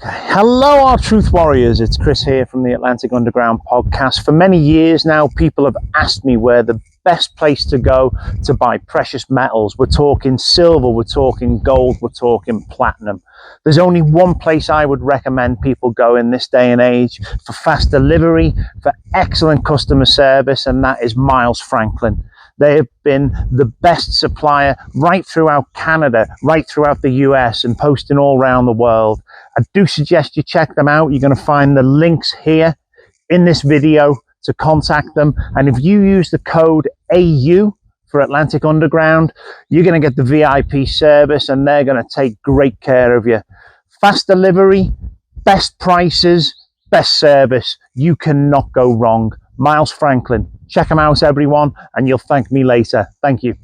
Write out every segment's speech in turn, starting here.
Hello, our truth warriors. It's Chris here from the Atlantic Underground podcast. For many years now, people have asked me where the best place to go to buy precious metals. We're talking silver, we're talking gold, we're talking platinum. There's only one place I would recommend people go in this day and age for fast delivery, for excellent customer service, and that is Miles Franklin. They have been the best supplier right throughout Canada, right throughout the US, and posting all around the world. I do suggest you check them out. You're going to find the links here in this video to contact them. And if you use the code AU for Atlantic Underground, you're going to get the VIP service and they're going to take great care of you. Fast delivery, best prices, best service. You cannot go wrong. Miles Franklin. Check them out, everyone, and you'll thank me later. Thank you.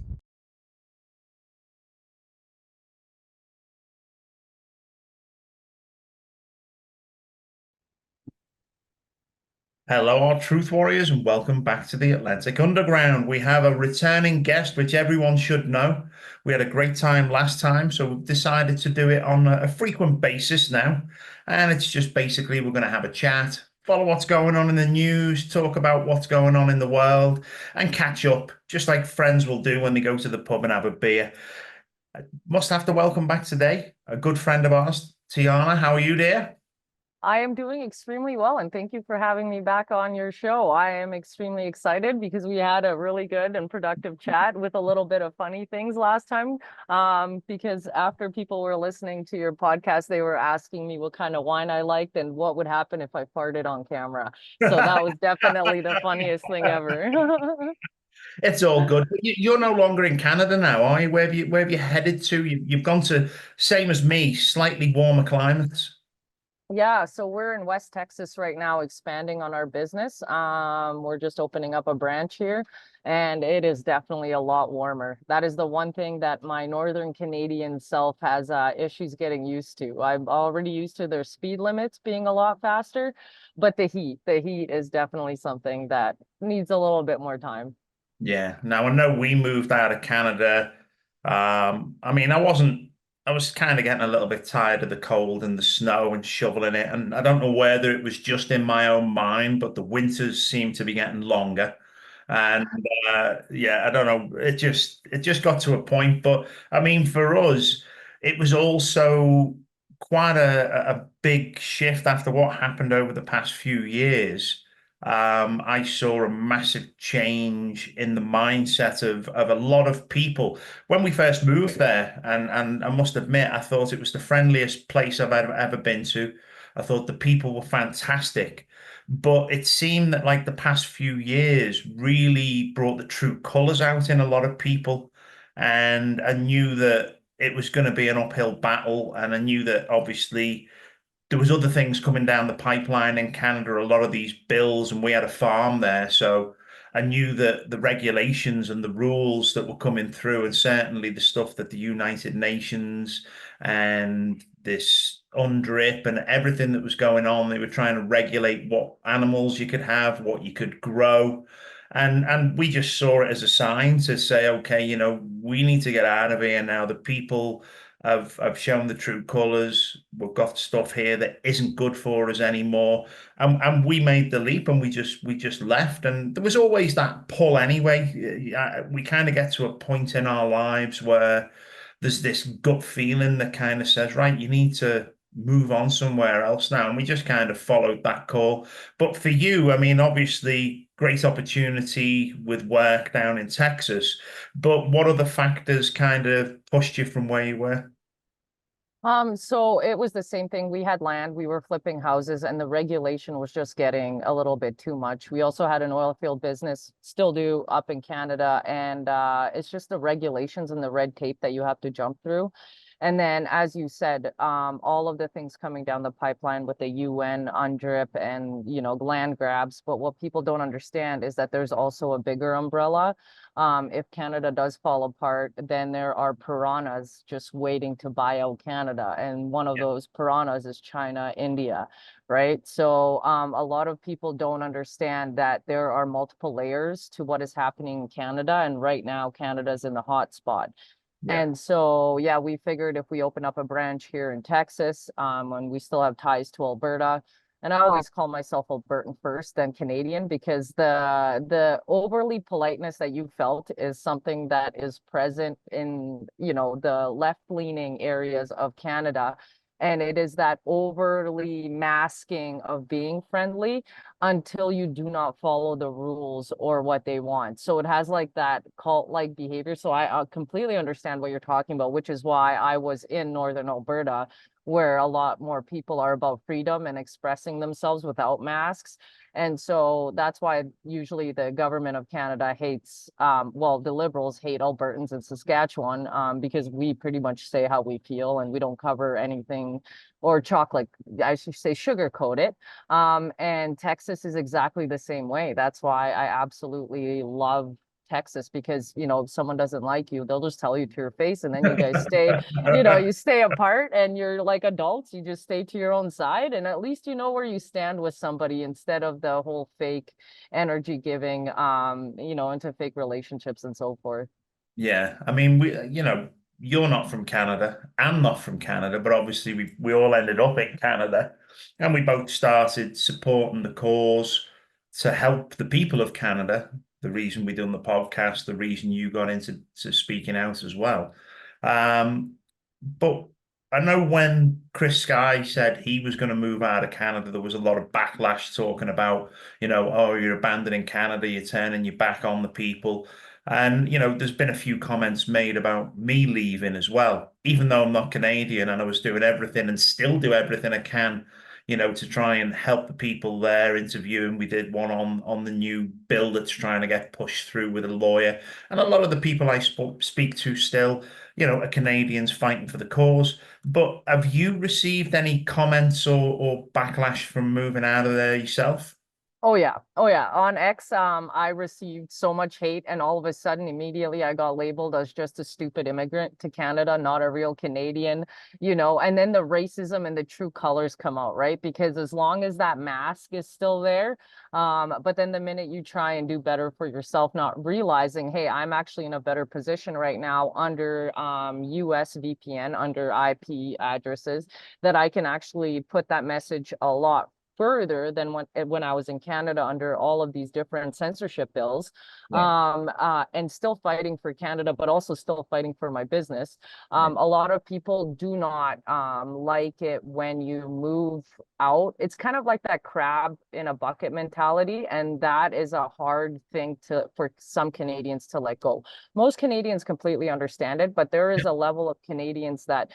Hello, our truth warriors, and welcome back to the Atlantic Underground. We have a returning guest, which everyone should know. We had a great time last time, so we've decided to do it on a frequent basis now. And it's just basically we're going to have a chat, follow what's going on in the news, talk about what's going on in the world, and catch up, just like friends will do when they go to the pub and have a beer. I must have to welcome back today a good friend of ours, Tiana. How are you, dear? I am doing extremely well, and thank you for having me back on your show. I am extremely excited because we had a really good and productive chat with a little bit of funny things last time. Because after people were listening to your podcast, they were asking me what kind of wine I liked and what would happen if I farted on camera. So that was definitely the funniest thing ever. It's all good. But you're no longer in Canada now, are you? Where have you headed to? You've gone to, same as me, slightly warmer climates. Yeah, so we're in West Texas right now, expanding on our business. We're just opening up a branch here, and it is definitely a lot warmer. That is the one thing that my Northern Canadian self has issues getting used to. I'm already used to their speed limits being a lot faster, but the heat is definitely something that needs a little bit more time. Yeah. Now I know we moved out of Canada. I mean, I was kind of getting a little bit tired of the cold and the snow and shoveling it. And I don't know whether it was just in my own mind, but the winters seem to be getting longer. And yeah, I don't know. It just got to a point. But I mean, for us, it was also quite a big shift after what happened over the past few years. I saw a massive change in the mindset of a lot of people when we first moved there. And I must admit, I thought it was the friendliest place I've ever been to. I thought the people were fantastic. But it seemed that like the past few years really brought the true colors out in a lot of people. And I knew that it was going to be an uphill battle. And I knew that obviously there was other things coming down the pipeline in Canada, a lot of these bills, and we had a farm there. So I knew that the regulations and the rules that were coming through, and certainly the stuff that the United Nations and this UNDRIP and everything that was going on, they were trying to regulate what animals you could have, what you could grow. And we just saw it as a sign to say, okay, we need to get out of here now. The people have shown the true colors. We've got stuff here that isn't good for us anymore. And we made the leap and we just left. And there was always that pull anyway. We kind of get to a point in our lives where there's this gut feeling that kind of says, right, you need to move on somewhere else now. And we just kind of followed that call. But for you, I mean, obviously, great opportunity with work down in Texas. But what other factors kind of pushed you from where you were? So it was the same thing. We had land, we were flipping houses, and the regulation was just getting a little bit too much. We also had an oil field business, still do up in Canada, and it's just the regulations and the red tape that you have to jump through. And then, as you said, all of the things coming down the pipeline with the UN, UNDRIP, and land grabs. But what people don't understand is that there's also a bigger umbrella. If Canada does fall apart, then there are piranhas just waiting to buy out Canada. And one of those piranhas is China, India, right? So a lot of people don't understand that there are multiple layers to what is happening in Canada. And right now, Canada's in the hot spot. Yeah. And so, yeah, we figured if we open up a branch here in Texas, and we still have ties to Alberta, and I always call myself Albertan first, then Canadian, because the overly politeness that you felt is something that is present in, the left-leaning areas of Canada. And it is that overly masking of being friendly until you do not follow the rules or what they want. So it has like that cult-like behavior. So I completely understand what you're talking about, which is why I was in Northern Alberta, where a lot more people are about freedom and expressing themselves without masks. And so that's why usually the government of Canada hates, well, the Liberals hate Albertans in Saskatchewan, because we pretty much say how we feel and we don't cover anything or chocolate, I should say sugarcoat it. And Texas is exactly the same way. That's why I absolutely love Texas, because if someone doesn't like you, they'll just tell you to your face, and then you guys stay, you stay apart, and you're like adults, you just stay to your own side, and at least you know where you stand with somebody, instead of the whole fake energy giving, into fake relationships and so forth. Yeah, I mean, you're not from Canada. I'm not from Canada, but obviously we all ended up in Canada, and we both started supporting the cause to help the people of Canada. The reason we done the podcast, the reason you got into speaking out as well. But I know when Chris Sky said he was going to move out of Canada, there was a lot of backlash talking about, oh, you're abandoning Canada, you're turning your back on the people. And, there's been a few comments made about me leaving as well, even though I'm not Canadian and I was doing everything and still do everything I can, to try and help the people there interviewing. We did one on the new bill that's trying to get pushed through with a lawyer. And a lot of the people I speak to still, are Canadians fighting for the cause. But have you received any comments or backlash from moving out of there yourself? Oh yeah. Oh yeah. On X, I received so much hate, and all of a sudden immediately I got labeled as just a stupid immigrant to Canada, not a real Canadian, and then the racism and the true colors come out, right? Because as long as that mask is still there, but then the minute you try and do better for yourself, not realizing, hey, I'm actually in a better position right now under US VPN, under IP addresses, that I can actually put that message a lot further than when I was in Canada under all of these different censorship bills, Yeah. and still fighting for Canada, but also still fighting for my business. Yeah. A lot of people do not like it when you move out. It's kind of like that crab in a bucket mentality, and that is a hard thing for some Canadians to let go. Most Canadians completely understand it, but there is a level of Canadians that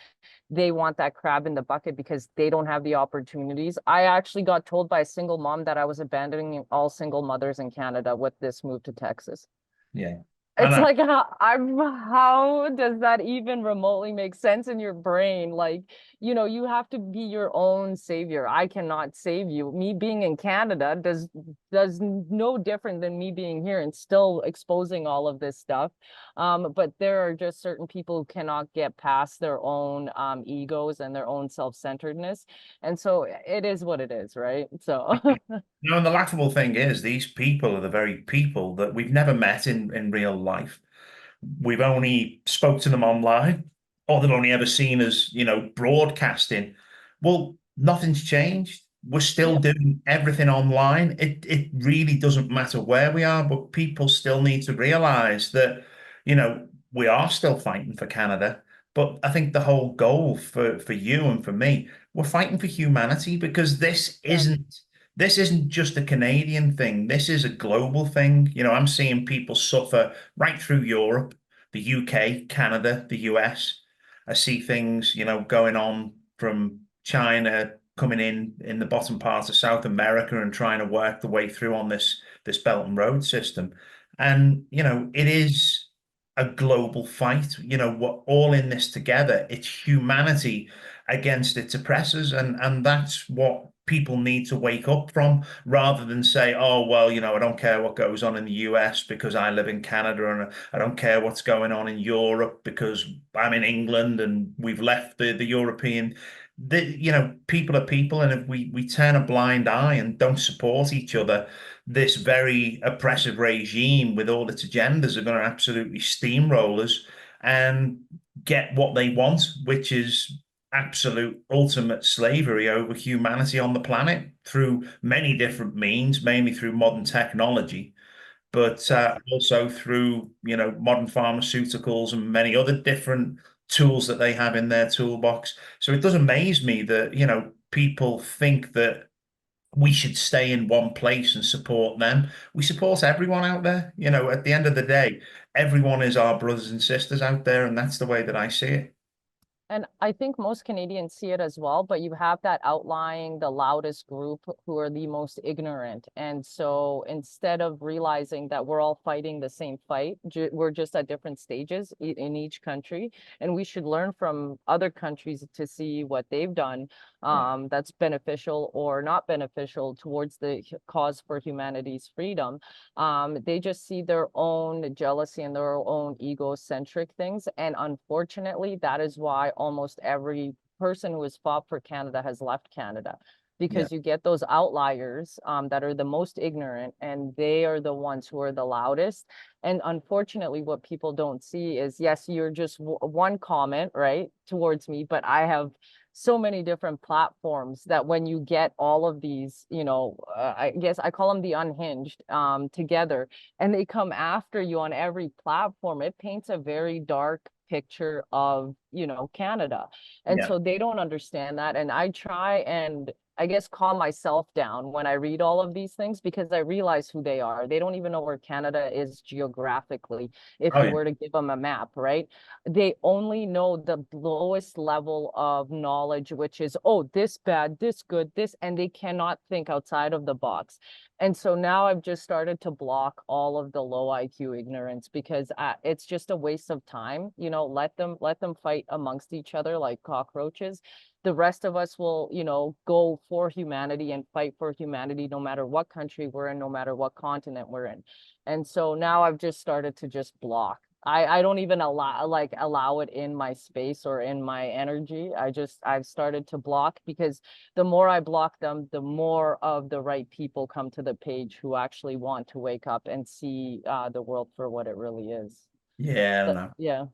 they want that crab in the bucket because they don't have the opportunities. I actually got told by a single mom that I was abandoning all single mothers in Canada with this move to Texas. Yeah. It's And like how does that even remotely make sense in your brain? Like, you have to be your own savior. I cannot save you. Me being in Canada does no different than me being here and still exposing all of this stuff. But there are just certain people who cannot get past their own egos and their own self-centeredness. And so it is what it is, right? So and the laughable thing is, these people are the very people that we've never met in real life. We've only spoke to them online, or they've only ever seen us, broadcasting. Well, nothing's changed. We're still yeah. doing everything online. It really doesn't matter where we are, but people still need to realize that, we are still fighting for Canada. But I think the whole goal for you and for me, we're fighting for humanity, because Yeah. this isn't just a Canadian thing. This is a global thing. I'm seeing people suffer right through Europe, the UK, Canada, the US. I see things, going on from China coming in the bottom part of South America and trying to work the way through on this Belt and Road system. And, it is a global fight. We're all in this together. It's humanity against its oppressors, and that's what people need to wake up from, rather than say, oh, well, I don't care what goes on in the US because I live in Canada, and I don't care what's going on in Europe because I'm in England and we've left the European. People are people, and if we turn a blind eye and don't support each other, this very oppressive regime with all its agendas are going to absolutely steamroll us. and get what they want, which is absolute ultimate slavery over humanity on the planet through many different means, mainly through modern technology, but also through, modern pharmaceuticals and many other different tools that they have in their toolbox. So it does amaze me that, people think that we should stay in one place and support them. We support everyone out there. At the end of the day, everyone is our brothers and sisters out there, and that's the way that I see it. And I think most Canadians see it as well, but you have that outlying the loudest group who are the most ignorant. And so instead of realizing that we're all fighting the same fight, we're just at different stages in each country, and we should learn from other countries to see what they've done that's beneficial or not beneficial towards the cause for humanity's freedom. They just see their own jealousy and their own egocentric things. And unfortunately, that is why almost every person who has fought for Canada has left Canada, because you get those outliers that are the most ignorant, and they are the ones who are the loudest. And unfortunately, what people don't see is, yes, you're just one comment, right, towards me, but I have so many different platforms that when you get all of these, I guess I call them the unhinged together, and they come after you on every platform, it paints a very dark picture of, Canada. And Yeah. so they don't understand that. And I try and I guess calm myself down when I read all of these things, because I realize who they are. They don't even know where Canada is geographically, if Oh, you yeah. were to give them a map, right? They only know the lowest level of knowledge, which is, oh, this bad, this good, this, and they cannot think outside of the box. And so now I've just started to block all of the low IQ ignorance, because it's just a waste of time. Let them fight amongst each other like cockroaches. The rest of us will, go for humanity and fight for humanity, no matter what country we're in, no matter what continent we're in. And so now I've just started to just block. I don't even allow it in my space or in my energy. I've started to block, because the more I block them, the more of the right people come to the page who actually want to wake up and see the world for what it really is. Yeah, I don't But know. yeah.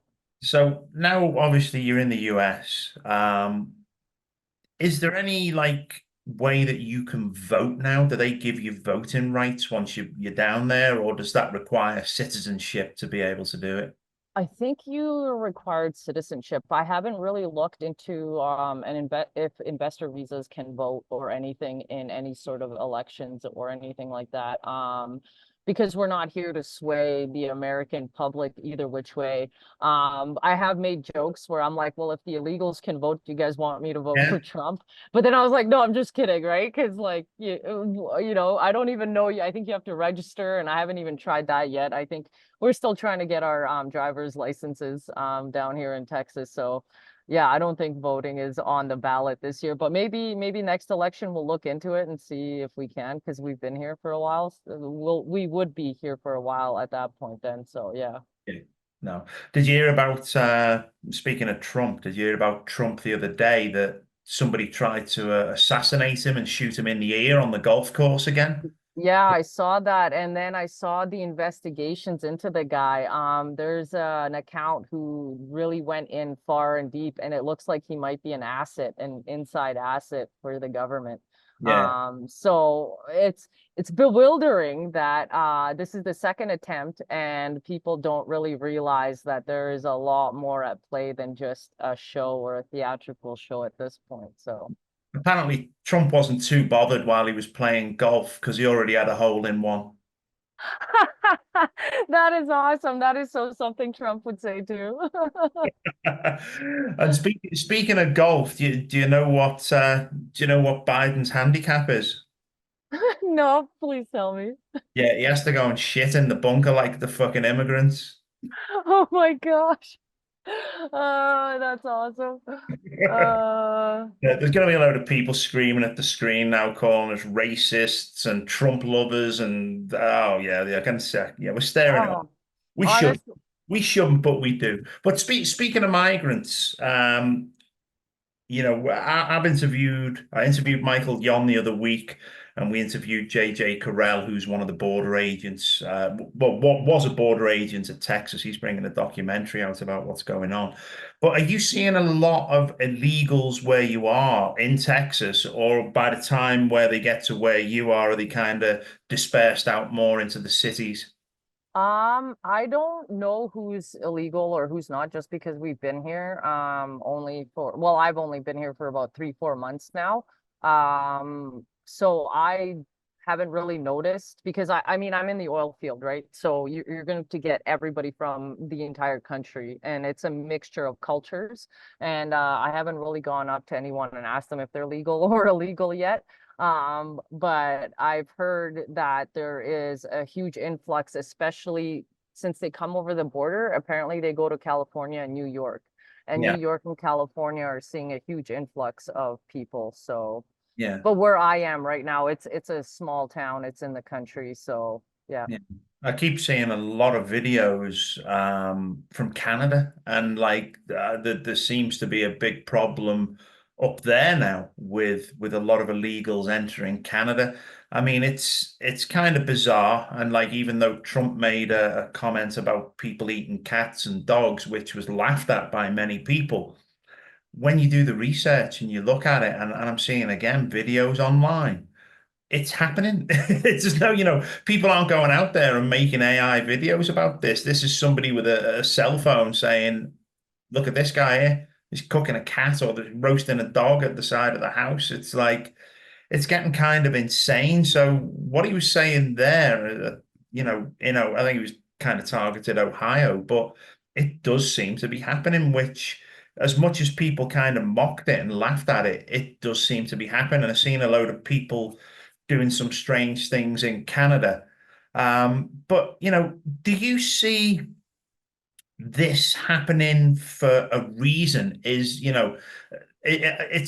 So now obviously you're in the US. Is there any way that you can vote now? Do they give you voting rights once you're down there, or does that require citizenship to be able to do it? I think you required citizenship. I haven't really looked into if investor visas can vote or anything in any sort of elections or anything like that. Because we're not here to sway the American public either which way. I have made jokes where I'm like, well, if the illegals can vote, do you guys want me to vote Yeah. for Trump? But then I was like, no, I'm just kidding, right? Because I don't even know you. I think you have to register, and I haven't even tried that yet. I think we're still trying to get our driver's licenses down here in Texas. So yeah, I don't think voting is on the ballot this year, but maybe next election we'll look into it and see if we can, because we've been here for a while. So we would be here for a while at that point then. So yeah. Yeah. No. Did you hear about speaking of Trump, did you hear about Trump the other day that somebody tried to assassinate him and shoot him in the ear on the golf course again? Yeah, I saw that. And then I saw the investigations into the guy. There's an account who really went in far and deep, and it looks like he might be an asset, an inside asset for the government. Yeah. So it's bewildering that this is the second attempt, and people don't really realize that there is a lot more at play than just a show or a theatrical show at this point. So Apparently, Trump wasn't too bothered while he was playing golf because he already had a hole in one. that is awesome. That is so something Trump would say too. And speaking of golf, do you know what Biden's handicap is? No, please tell me. Yeah, he has to go and shit in the bunker like the fucking immigrants. Oh my gosh. That's awesome. Yeah, there's going to be a load of people screaming at the screen now, calling us racists and Trump lovers, and oh yeah, I can say, yeah, we're staring at. Oh, We should, honest. we shouldn't, but we do. But speaking of migrants, I interviewed Michael Yon the other week, and we interviewed JJ Carell, who's one of the border agents. Well, what was a border agent at Texas. He's bringing a documentary out about what's going on. But are you seeing a lot of illegals where you are in Texas, or by the time where they get to where you are they kind of dispersed out more into the cities? I don't know who's illegal or who's not, just because we've been here, well, I've only been here for about 3, 4 months now. So I haven't really noticed, because I mean, I'm in the oil field, right? So you're going to get everybody from the entire country, and it's a mixture of cultures. And I haven't really gone up to anyone and asked them if they're legal or illegal yet. But I've heard that there is a huge influx, especially since they come over the border. Apparently they go to California and New York, and New Yeah, York and California are seeing a huge influx of people. So, yeah. but where I am right now, it's a small town, it's in the country. So yeah. Yeah. I keep seeing a lot of videos from Canada, and like there seems to be a big problem up there now with a lot of illegals entering Canada. I mean, it's kind of bizarre, and like even though Trump made a comment about people eating cats and dogs, which was laughed at by many people, when you do the research and you look at it, and I'm seeing again videos online, it's happening. It's just no, people aren't going out there and making AI videos about this. This is somebody with a cell phone saying, look at this guy here. He's cooking a cat or roasting a dog at the side of the house. It's like, it's getting kind of insane. So what he was saying there, I think he was kind of targeted Ohio, but it does seem to be happening, which as much as people kind of mocked it and laughed at it, it does seem to be happening. I've seen a load of people doing some strange things in Canada. But, do you see this happening for a reason? It's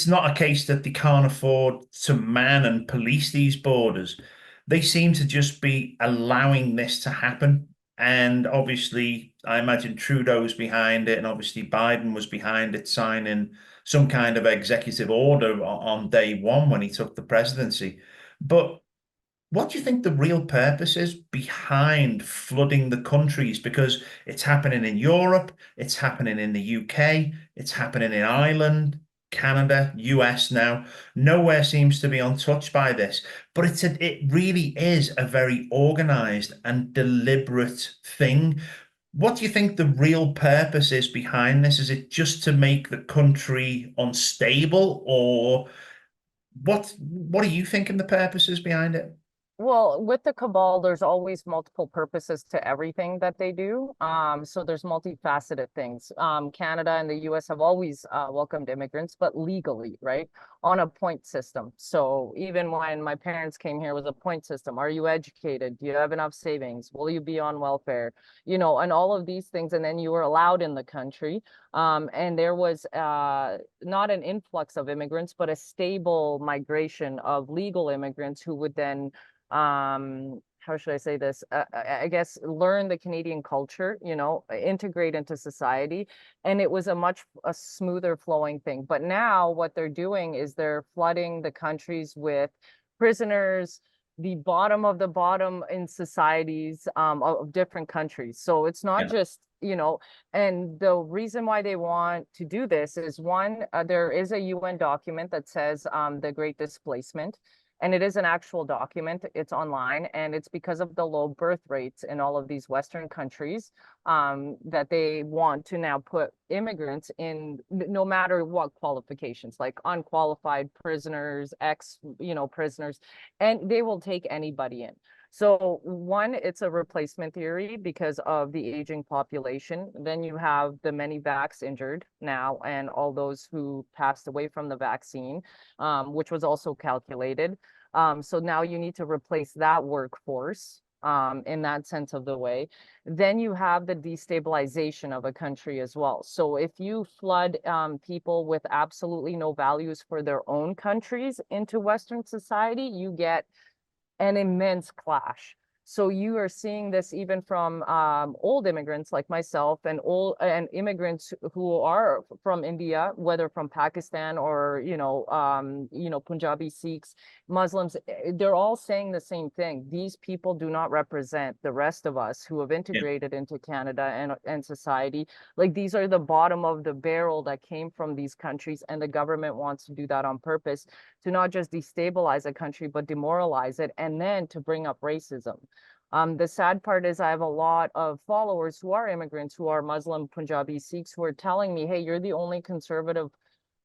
not a case that they can't afford to man and police these borders. They seem to just be allowing this to happen. And obviously, I imagine Trudeau's behind it, and obviously Biden was behind it, signing some kind of executive order on day one when he took the presidency. But what do you think the real purpose is behind flooding the countries? Because it's happening in Europe, it's happening in the UK, it's happening in Ireland, Canada, US now. Nowhere seems to be untouched by this. But it really is a very organized and deliberate thing. What do you think the real purpose is behind this? Is it just to make the country unstable, or what are you thinking the purpose is behind it? Well, with the cabal, there's always multiple purposes to everything that they do. So there's multifaceted things. Canada and the US have always welcomed immigrants, but legally, right? On a point system. So even when my parents came here, it was a point system. Are you educated? Do you have enough savings? Will you be on welfare? And all of these things. And then you were allowed in the country. And there was not an influx of immigrants, but a stable migration of legal immigrants who would then how should I say this? I guess learn the Canadian culture, integrate into society. And it was a smoother flowing thing. But now what they're doing is they're flooding the countries with prisoners, the bottom of the bottom in societies of different countries. So it's not Yeah. just, and the reason why they want to do this is one, there is a UN document that says the Great Displacement. And it is an actual document. It's online, and it's because of the low birth rates in all of these Western countries that they want to now put immigrants in, no matter what qualifications, like unqualified prisoners, prisoners, and they will take anybody in. So one, it's a replacement theory because of the aging population. Then you have the many vax injured now and all those who passed away from the vaccine, which was also calculated. So now you need to replace that workforce in that sense of the way. Then you have the destabilization of a country as well. So if you flood people with absolutely no values for their own countries into Western society, you get an immense clash. So you are seeing this even from old immigrants like myself and immigrants who are from India, whether from Pakistan or Punjabi Sikhs, Muslims. They're all saying the same thing. These people do not represent the rest of us who have Yeah. integrated into Canada and society. Like, these are the bottom of the barrel that came from these countries, and the government wants to do that on purpose to not just destabilize a country, but demoralize it, and then to bring up racism. The sad part is I have a lot of followers who are immigrants, who are Muslim, Punjabi, Sikhs, who are telling me, hey, you're the only conservative,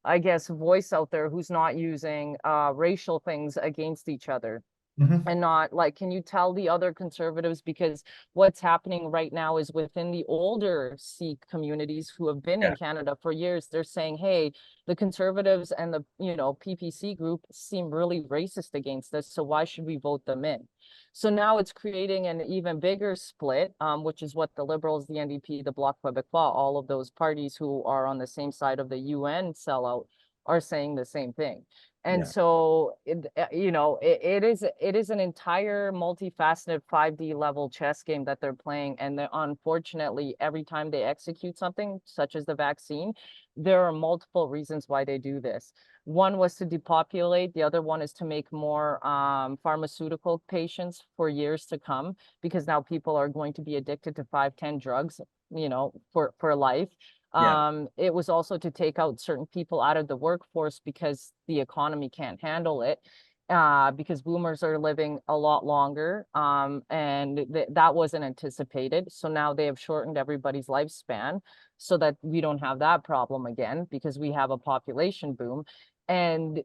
I guess, voice out there who's not using racial things against each other. Mhm. And not like, can you tell the other conservatives? Because what's happening right now is within the older Sikh communities who have been Yeah. in Canada for years, they're saying, hey, the conservatives and the PPC group seem really racist against us, so why should we vote them in? So now it's creating an even bigger split, which is what the Liberals, the NDP, the Bloc Québécois, all of those parties who are on the same side of the UN sellout are saying the same thing. And Yeah. so, it is an entire multifaceted 5D level chess game that they're playing. And unfortunately, every time they execute something, such as the vaccine, there are multiple reasons why they do this. One was to depopulate. The other one is to make more pharmaceutical patients for years to come, because now people are going to be addicted to 5, 10 drugs, for life. Yeah. It was also to take out certain people out of the workforce because the economy can't handle it, because boomers are living a lot longer, and that wasn't anticipated. So now they have shortened everybody's lifespan so that we don't have that problem again, because we have a population boom. And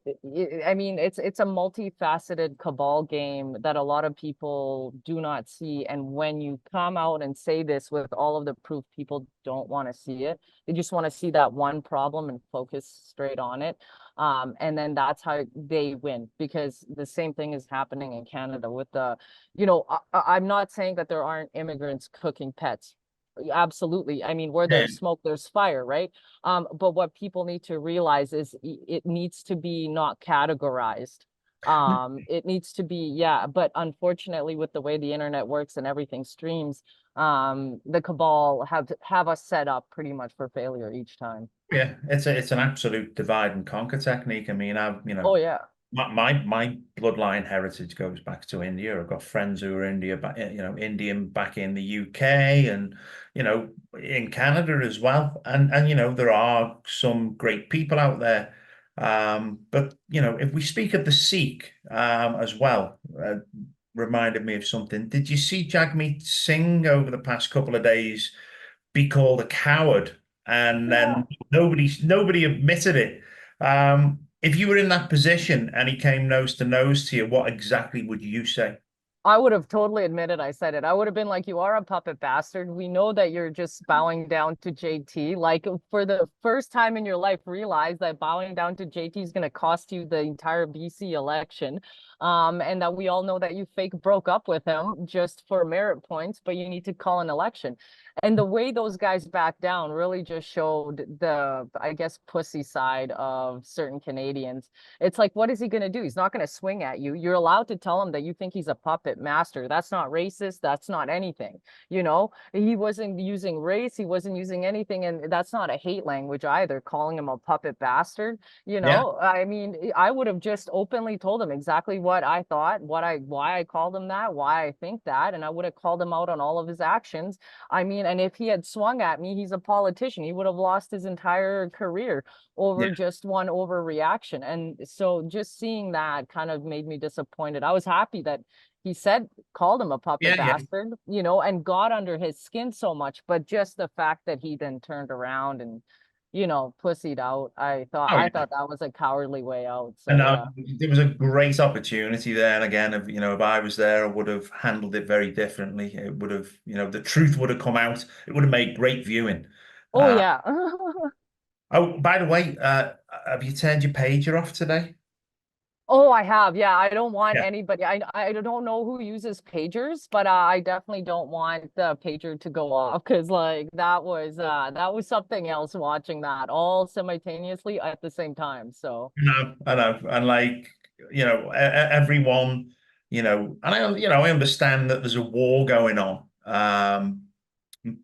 I mean, it's a multifaceted cabal game that a lot of people do not see. And when you come out and say this with all of the proof, people don't want to see it. They just want to see that one problem and focus straight on it. And then that's how they win, because the same thing is happening in Canada with I'm not saying that there aren't immigrants cooking pets. Absolutely. I mean, where Yeah. there's smoke, there's fire, right? But what people need to realize is it needs to be not categorized. It needs to be, yeah, but unfortunately, with the way the internet works and everything streams, the cabal have us set up pretty much for failure each time. Yeah, it's an absolute divide and conquer technique. I mean, Oh yeah. my bloodline heritage goes back to India. I've got friends who are Indian back in the UK, and in Canada as well. And there are some great people out there. But if we speak of the Sikh as well, reminded me of something. Did you see Jagmeet Singh over the past couple of days be called a coward? And Yeah. then nobody admitted it. If you were in that position and he came nose to nose to you, what exactly would you say? I would have totally admitted I said it. I would have been like, you are a puppet bastard. We know that you're just bowing down to JT. Like, for the first time in your life, realize that bowing down to JT is going to cost you the entire BC election. And that we all know that you fake broke up with him just for merit points, but you need to call an election. And the way those guys back down really just showed the, I guess, pussy side of certain Canadians. It's like, what is he going to do? He's not going to swing at you. You're allowed to tell him that you think he's a puppet master. That's not racist. That's not anything. He wasn't using race. He wasn't using anything. And that's not a hate language either, calling him a puppet bastard. Yeah. I mean, I would have just openly told him exactly what I thought, why I called him that, why I think that. And I would have called him out on all of his actions. I mean, and if he had swung at me, he's a politician. He would have lost his entire career over Yeah. just one overreaction. And so just seeing that kind of made me disappointed. I was happy that he called him a puppet Yeah. Yeah. bastard, and got under his skin so much. But just the fact that he then turned around and, pussied out, I thought Oh, I yeah. thought that was a cowardly way out. And So yeah. there was a great opportunity there. And again, if I was there, I would have handled it very differently. It would have, the truth would have come out. It would have made great viewing. Oh Uh, yeah. oh, by the way, have you turned your pager off today? Oh, I have. Yeah, I don't want Yeah. anybody. I don't know who uses pagers, but I definitely don't want the pager to go off, because like that was something else, watching that all simultaneously at the same time. So I know. And like, everyone And I understand that there's a war going on.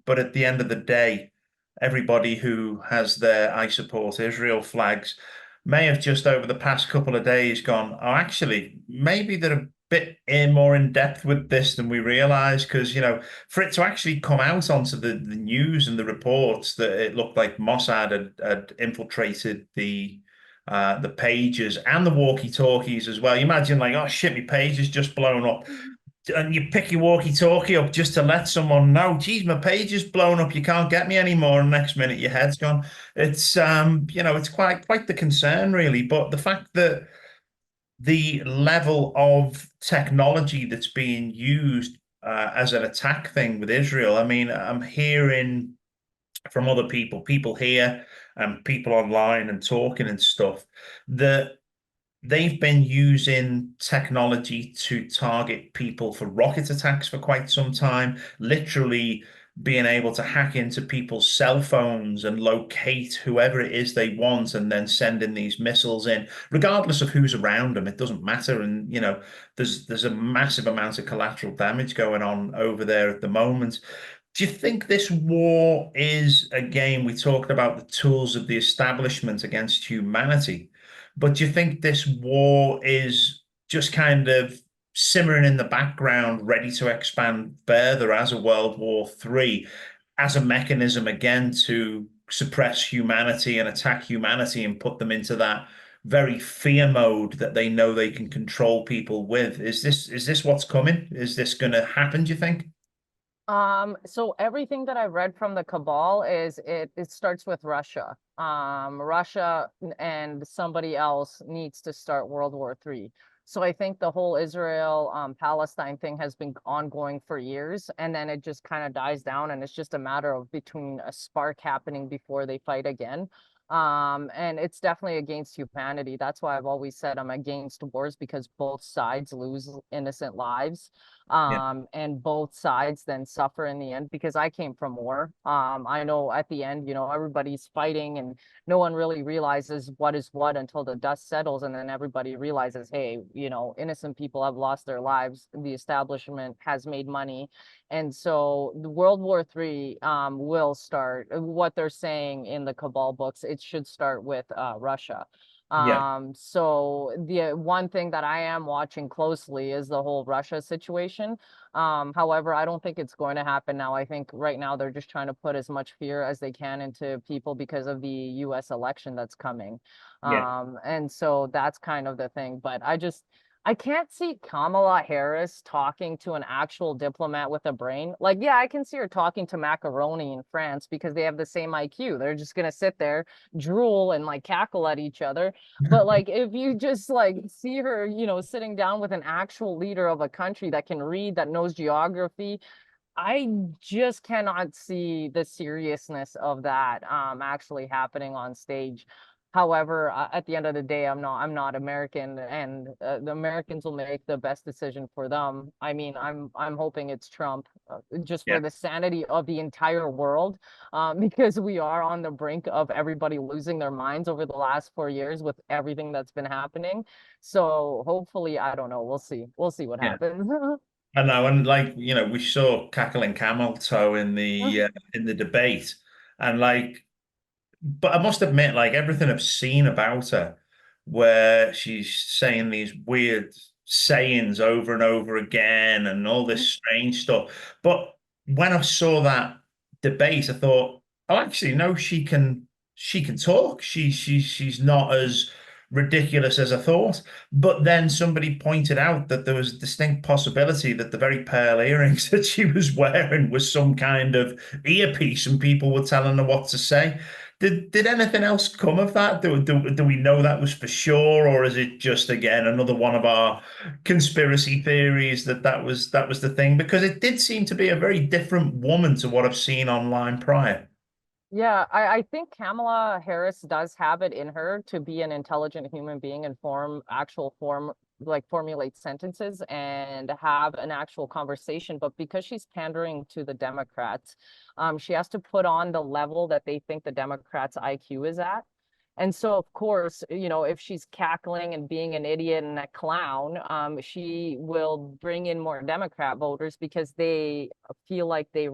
But at the end of the day, everybody who has their I support Israel flags may have just over the past couple of days gone, oh, actually, maybe they're a bit more in depth with this than we realize. Because, for it to actually come out onto the news and the reports that it looked like Mossad had infiltrated the pages and the walkie-talkies as well. You imagine like, oh shit, my page is just blown up, and you pick your walkie-talkie up just to let someone know, geez, my page is blown up, you can't get me anymore, and next minute your head's gone. It's quite the concern, really. But the fact that the level of technology that's being used as an attack thing with Israel, I mean, I'm hearing from other people here and people online and talking and stuff, that they've been using technology to target people for rocket attacks for quite some time, literally being able to hack into people's cell phones and locate whoever it is they want and then sending these missiles in, regardless of who's around them. It doesn't matter. And, there's a massive amount of collateral damage going on over there at the moment. Do you think this war is, again, we talked about the tools of the establishment against humanity, but do you think this war is just kind of simmering in the background, ready to expand further as a World War III, as a mechanism again to suppress humanity and attack humanity and put them into that very fear mode that they know they can control people with? Is this what's coming? Is this going to happen, do you think? So everything that I've read from the cabal is it starts with Russia. Russia and somebody else needs to start World War III. So I think the whole Israel Palestine thing has been ongoing for years, and then it just kind of dies down, and it's just a matter of between a spark happening before they fight again. And it's definitely against humanity. That's why I've always said I'm against wars, because both sides lose innocent lives. Yeah. And both sides then suffer in the end, because I came from war. I know at the end, everybody's fighting and no one really realizes what is what until the dust settles, and then everybody realizes, hey, innocent people have lost their lives, the establishment has made money. And so the World War III will start. What they're saying in the cabal books, it should start with Russia. Yeah. So the one thing that I am watching closely is the whole Russia situation. However, I don't think it's going to happen now. I think right now they're just trying to put as much fear as they can into people because of the US election that's coming. Yeah. And so that's kind of the thing. But I can't see Kamala Harris talking to an actual diplomat with a brain. Like, yeah, I can see her talking to macaroni in France because they have the same IQ. They're just gonna sit there, drool, and like cackle at each other. But like, if you just like see her, sitting down with an actual leader of a country that can read, that knows geography, I just cannot see the seriousness of that actually happening on stage. However, at the end of the day, I'm not American, and the Americans will make the best decision for them. I mean, I'm hoping it's Trump, just Yeah. for the sanity of the entire world, because we are on the brink of everybody losing their minds over the last 4 years with everything that's been happening. So hopefully, I don't know. We'll see what Yeah. happens. I know, and like we saw cackling camel toe in the debate, and like, but I must admit, like everything I've seen about her, where she's saying these weird sayings over and over again, and all this strange stuff. But when I saw that debate, I thought, oh, actually, no, she can talk. She's not as ridiculous as I thought. But then somebody pointed out that there was a distinct possibility that the very pearl earrings that she was wearing was some kind of earpiece, and people were telling her what to say. Did anything else come of that? Do we know that was for sure, or is it just again another one of our conspiracy theories that was the thing? Because it did seem to be a very different woman to what I've seen online prior. Yeah, I think Kamala Harris does have it in her to be an intelligent human being and like formulate sentences and have an actual conversation. But because she's pandering to the Democrats, she has to put on the level that they think the Democrats' IQ is at. And so, of course, if she's cackling and being an idiot and a clown, she will bring in more Democrat voters because they feel like they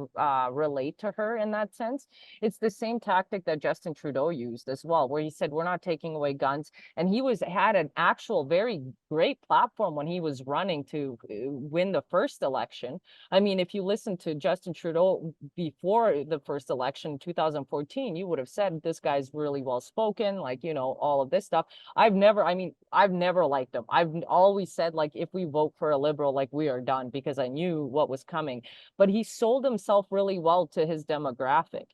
relate to her in that sense. It's the same tactic that Justin Trudeau used as well, where he said, we're not taking away guns. And he had an actual very great platform when he was running to win the first election. I mean, if you listen to Justin Trudeau before the first election in 2014, you would have said this guy's really well spoken, like, all of this stuff. I've never liked him. I've always said, like, if we vote for a Liberal, like, we are done, because I knew what was coming. But he sold himself really well to his demographic.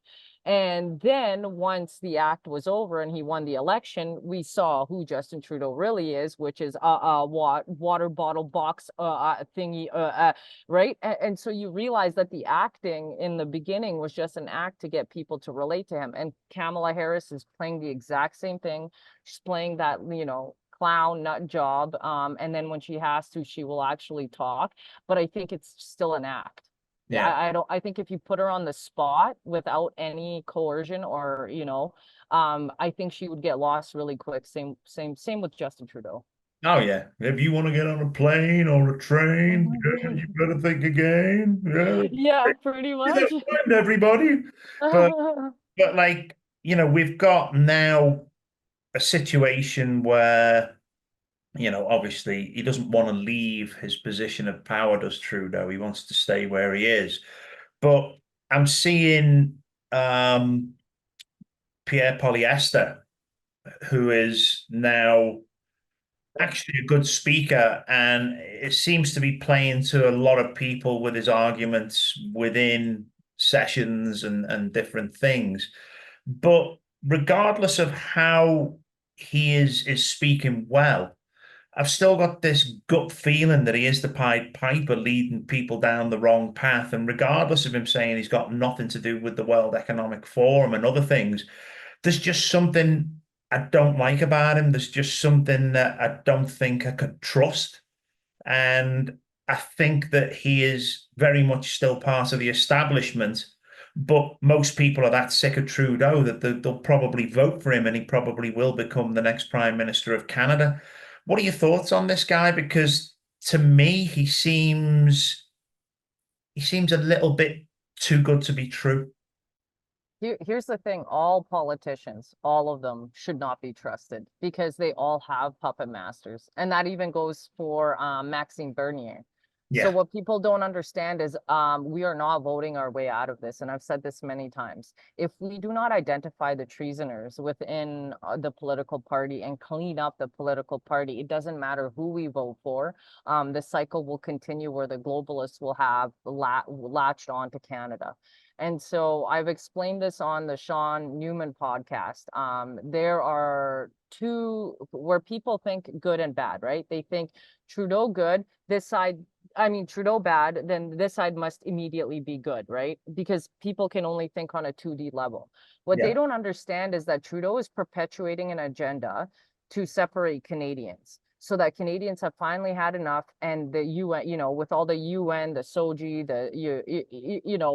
And then once the act was over and he won the election, we saw who Justin Trudeau really is, which is a water bottle box thingy, right? And so you realize that the acting in the beginning was just an act to get people to relate to him. And Kamala Harris is playing the exact same thing. She's playing that, clown nut job. And then when she has to, she will actually talk. But I think it's still an act. Yeah. I think if you put her on the spot without any coercion or, I think she would get lost really quick. Same with Justin Trudeau. Oh yeah. If you want to get on a plane or a train, you better think again. Yeah. Yeah, pretty You much. don't mind everybody. But like, we've got now a situation where, obviously he doesn't want to leave his position of power, does Trudeau? He wants to stay where he is. But I'm seeing Pierre Polyester, who is now actually a good speaker, and it seems to be playing to a lot of people with his arguments within sessions and different things. But regardless of how he is speaking well, I've still got this gut feeling that he is the Pied Piper leading people down the wrong path. And regardless of him saying he's got nothing to do with the World Economic Forum and other things, there's just something I don't like about him. There's just something that I don't think I could trust. And I think that he is very much still part of the establishment. But most people are that sick of Trudeau that they'll probably vote for him, and he probably will become the next Prime Minister of Canada. What are your thoughts on this guy? Because to me, he seems a little bit too good to be true. Here's the thing, all politicians, all of them should not be trusted because they all have puppet masters. And that even goes for Maxime Bernier. So Yeah. what people don't understand is we are not voting our way out of this. And I've said this many times. If we do not identify the treasoners within the political party and clean up the political party, it doesn't matter who we vote for. The cycle will continue where the globalists will have latched on to Canada. And so I've explained this on the Sean Newman podcast. There are two where people think good and bad, right? They think Trudeau good, this side, I mean, Trudeau bad, then this side must immediately be good, right? Because people can only think on a 2D level. What they Yeah. don't understand is that Trudeau is perpetuating an agenda to separate Canadians, so that Canadians have finally had enough, and the UN, with all the UN, the SOGI, the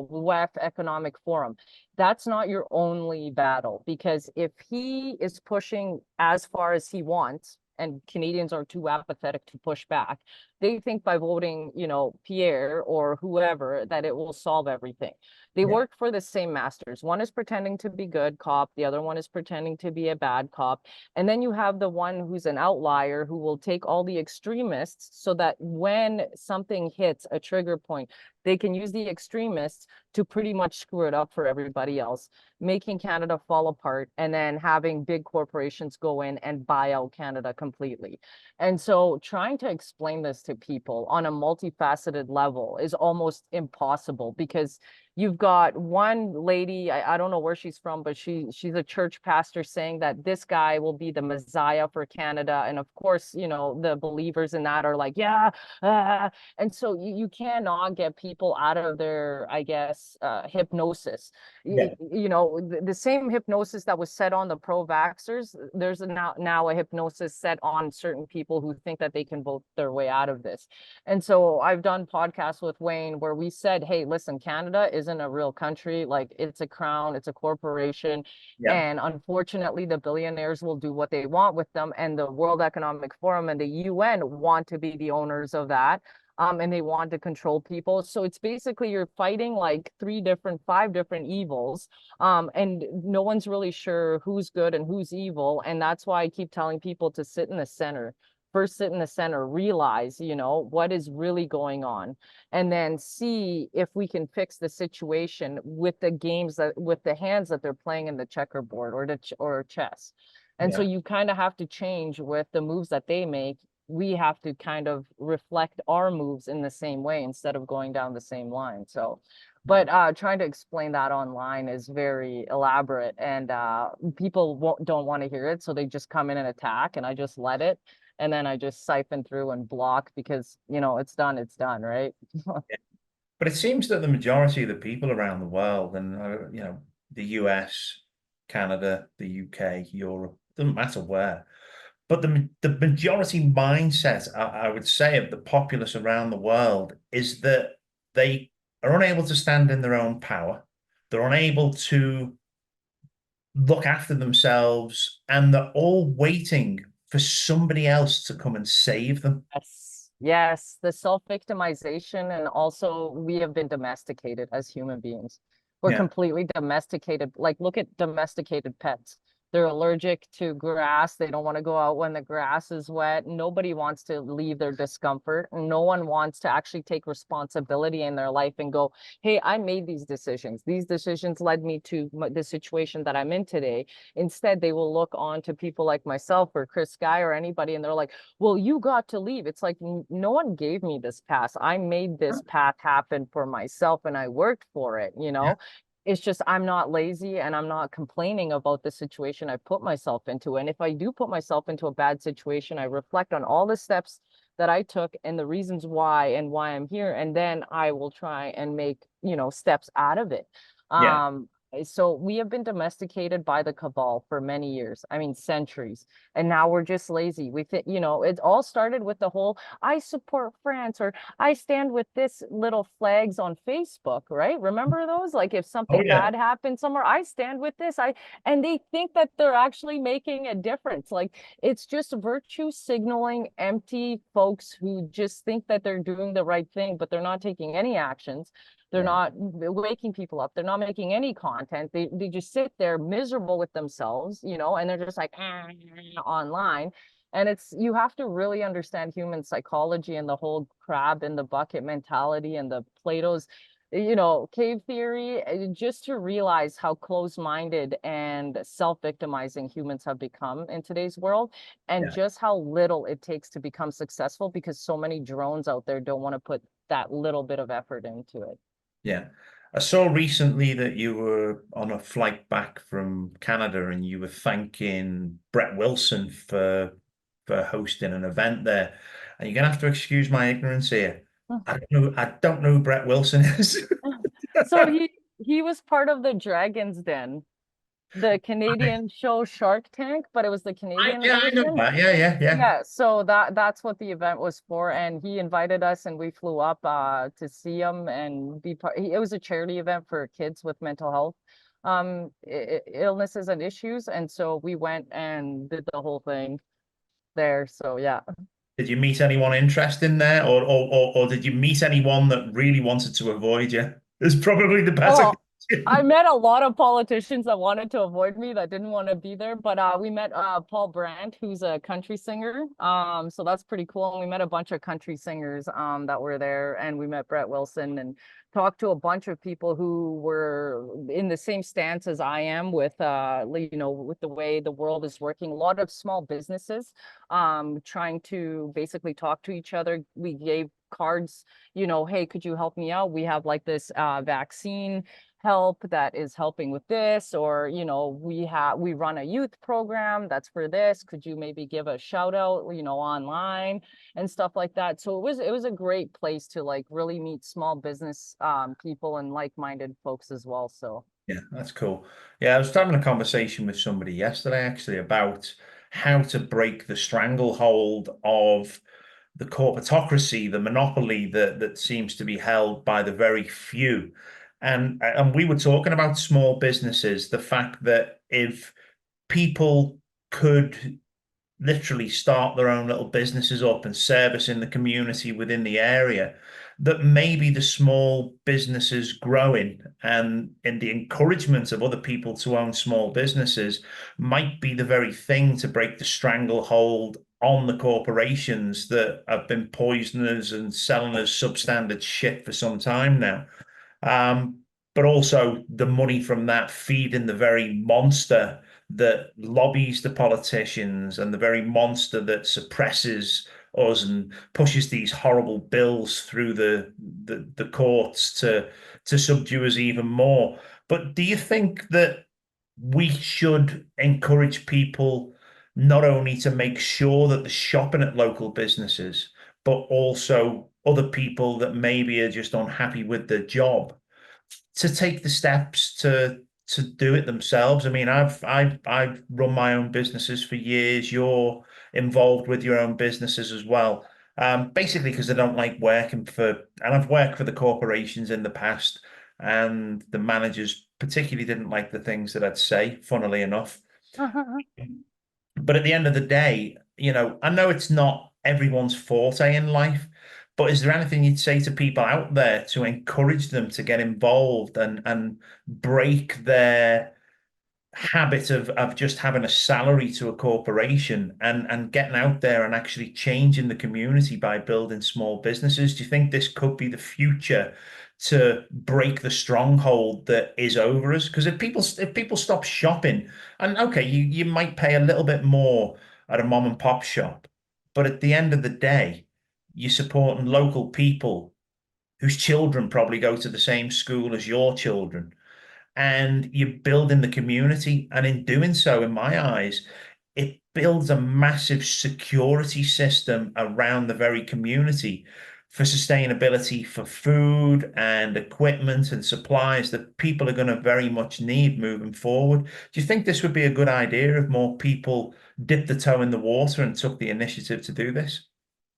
WEF Economic Forum, that's not your only battle. Because if he is pushing as far as he wants, and Canadians are too apathetic to push back, they think by voting, Pierre or whoever, that it will solve everything. They Yeah. work for the same masters. One is pretending to be good cop, the other one is pretending to be a bad cop. And then you have the one who's an outlier who will take all the extremists so that when something hits a trigger point, they can use the extremists to pretty much screw it up for everybody else, making Canada fall apart, and then having big corporations go in and buy out Canada completely. And so trying to explain this to people on a multifaceted level is almost impossible, because you've got one lady, I don't know where she's from, but she's a church pastor saying that this guy will be the Messiah for Canada. And of course, the believers in that are like, yeah. And so you cannot get people people out of their, I guess, hypnosis. Yeah. You know, the same hypnosis that was set on the pro-vaxxers, there's now a hypnosis set on certain people who think that they can vote their way out of this. And so I've done podcasts with Wayne where we said, hey, listen, Canada isn't a real country. Like, it's a crown, it's a corporation. Yeah. And unfortunately, the billionaires will do what they want with them. And the World Economic Forum and the UN want to be the owners of that. And they want to control people. So it's basically you're fighting like five different evils. And no one's really sure who's good and who's evil. And that's why I keep telling people to sit in the center. First, sit in the center, realize, you know, what is really going on, and then see if we can fix the situation with the with the hands that they're playing in the checkerboard or chess. And so Yeah. you kind of have to change with the moves that they make. We have to kind of reflect our moves in the same way instead of going down the same line. So, but trying to explain that online is very elaborate, and people don't want to hear it, so they just come in and attack, and I just let it, and then I just siphon through and block because, you know, it's done, right? But it seems that the majority of the people around the world, and you know, the US, Canada, the UK, Europe, doesn't matter where, but the majority mindset, I would say, of the populace around the world is that they are unable to stand in their own power. They're unable to look after themselves, and they're all waiting for somebody else to come and save them. Yes, the self-victimization, and also we have been domesticated as human beings. We're Yeah. completely domesticated. Like, look at domesticated pets. They're allergic to grass. They don't want to go out when the grass is wet. Nobody wants to leave their discomfort. No one wants to actually take responsibility in their life and go, hey, I made these decisions. These decisions led me to the situation that I'm in today. Instead, they will look on to people like myself or Chris Guy or anybody, and they're like, well, you got to leave. It's like, no one gave me this pass. I made this path happen for myself, and I worked for it, you know? It's just I'm not lazy, and I'm not complaining about the situation I put myself into. And if I do put myself into a bad situation, I reflect on all the steps that I took and the reasons why and why I'm here. And then I will try and make, you know, steps out of it. Yeah. So we have been domesticated by the cabal for many years. I mean, centuries. And now we're just lazy. We think, you know, it all started with the whole, I support France, or I stand with this little flags on Facebook, right? Remember those? Like, if Oh something yeah. bad happened somewhere, I stand with this. And they think that they're actually making a difference. Like, it's just virtue signaling empty folks who just think that they're doing the right thing, but they're not taking any actions. They're Yeah. not waking people up. They're not making any content. They just sit there miserable with themselves, you know, and they're just like online. And it's, you have to really understand human psychology and the whole crab in the bucket mentality and the Plato's, you know, cave theory, just to realize how close-minded and self-victimizing humans have become in today's world, and Yeah. just how little it takes to become successful, because so many drones out there don't want to put that little bit of effort into it. Yeah. I saw recently that you were on a flight back from Canada and you were thanking Brett Wilson for hosting an event there. And you're gonna have to excuse my ignorance here. I don't know who Brett Wilson is. So he was part of the Dragon's Den, the Canadian show Shark Tank, but it was the Canadian Yeah, I know version. that. Yeah. Yeah, so that's what the event was for, and he invited us, and we flew up to see him and be part. It was a charity event for kids with mental health illnesses and issues, and so we went and did the whole thing there. So yeah. Did you meet anyone interesting there, or did you meet anyone that really wanted to avoid you? It's probably the better Well, I question. met a lot of politicians that wanted to avoid me, that didn't want to be there, but we met Paul Brandt, who's a country singer. So that's pretty cool. And we met a bunch of country singers that were there, and we met Brett Wilson and talked to a bunch of people who were in the same stance as I am with you know, with the way the world is working. A lot of small businesses trying to basically talk to each other. We gave cards, you know, hey, could you help me out? We have like this vaccine help that is helping with this, or we run a youth program that's for this, could you maybe give a shout out online and stuff like that. So it was a great place to like really meet small business people and like-minded folks as well. So Yeah, that's cool. Yeah, I was having a conversation with somebody yesterday actually about how to break the stranglehold of the corporatocracy, the monopoly that seems to be held by the very few. And we were talking about small businesses, the fact that if people could literally start their own little businesses up and service in the community within the area, that maybe the small businesses growing and in the encouragement of other people to own small businesses might be the very thing to break the stranglehold on the corporations that have been poisoners and selling us substandard shit for some time now. Um, but also the money from that feeding the very monster that lobbies the politicians and the very monster that suppresses us and pushes these horrible bills through the courts to subdue us even more. But do you think that we should encourage people not only to make sure that they're shopping at local businesses, but also other people that maybe are just unhappy with their job to take the steps to do it themselves? I mean, I've run my own businesses for years. You're involved with your own businesses as well. Basically because I don't like working for, and I've worked for the corporations in the past, and the managers particularly didn't like the things that I'd say, funnily enough. But at the end of the day, I know it's not everyone's forte in life, but is there anything you'd say to people out there to encourage them to get involved and break their habit of just having a salary to a corporation and getting out there and actually changing the community by building small businesses? Do you think this could be the future to break the stronghold that is over us? Because if people stop shopping, and okay, you might pay a little bit more at a mom and pop shop, but at the end of the day, you're supporting local people whose children probably go to the same school as your children, and you're building the community. And in doing so, in my eyes, it builds a massive security system around the very community for sustainability, for food and equipment and supplies that people are going to very much need moving forward. Do you think this would be a good idea if more people dipped the toe in the water and took the initiative to do this?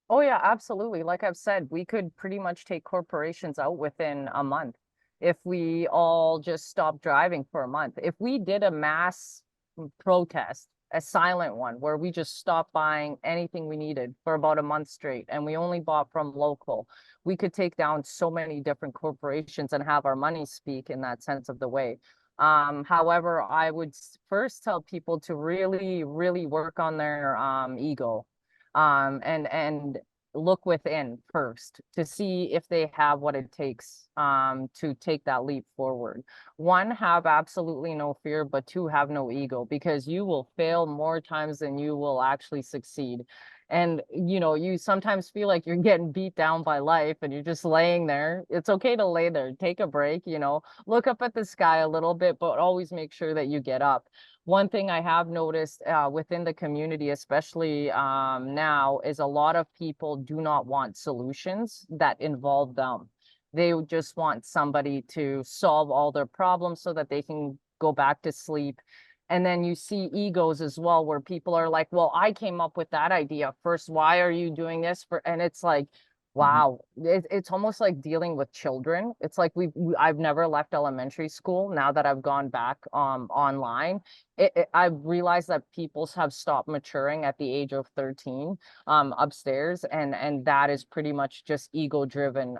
Oh yeah, absolutely. Like I've said, we could pretty much take corporations out within a month if we all just stopped driving for a month. If we did a mass protest, a silent one, where we just stopped buying anything we needed for about a month straight, and we only bought from local, we could take down so many different corporations and have our money speak in that sense of the way. However, I would first tell people to really, really work on their ego, and look within first to see if they have what it takes to take that leap forward. One, have absolutely no fear, but two, have no ego, because you will fail more times than you will actually succeed. And you sometimes feel like you're getting beat down by life and you're just laying there. It's okay to lay there, take a break, look up at the sky a little bit, but always make sure that you get up. One thing I have noticed within the community, especially now, is a lot of people do not want solutions that involve them. They just want somebody to solve all their problems so that they can go back to sleep. And then you see egos as well, where people are like, well, I came up with that idea first. Why are you doing this for? And it's like, Mhm. wow, it's almost like dealing with children. It's like I've never left elementary school. Now that I've gone back online, I've realized that people have stopped maturing at the age of 13 upstairs, and that is pretty much just ego driven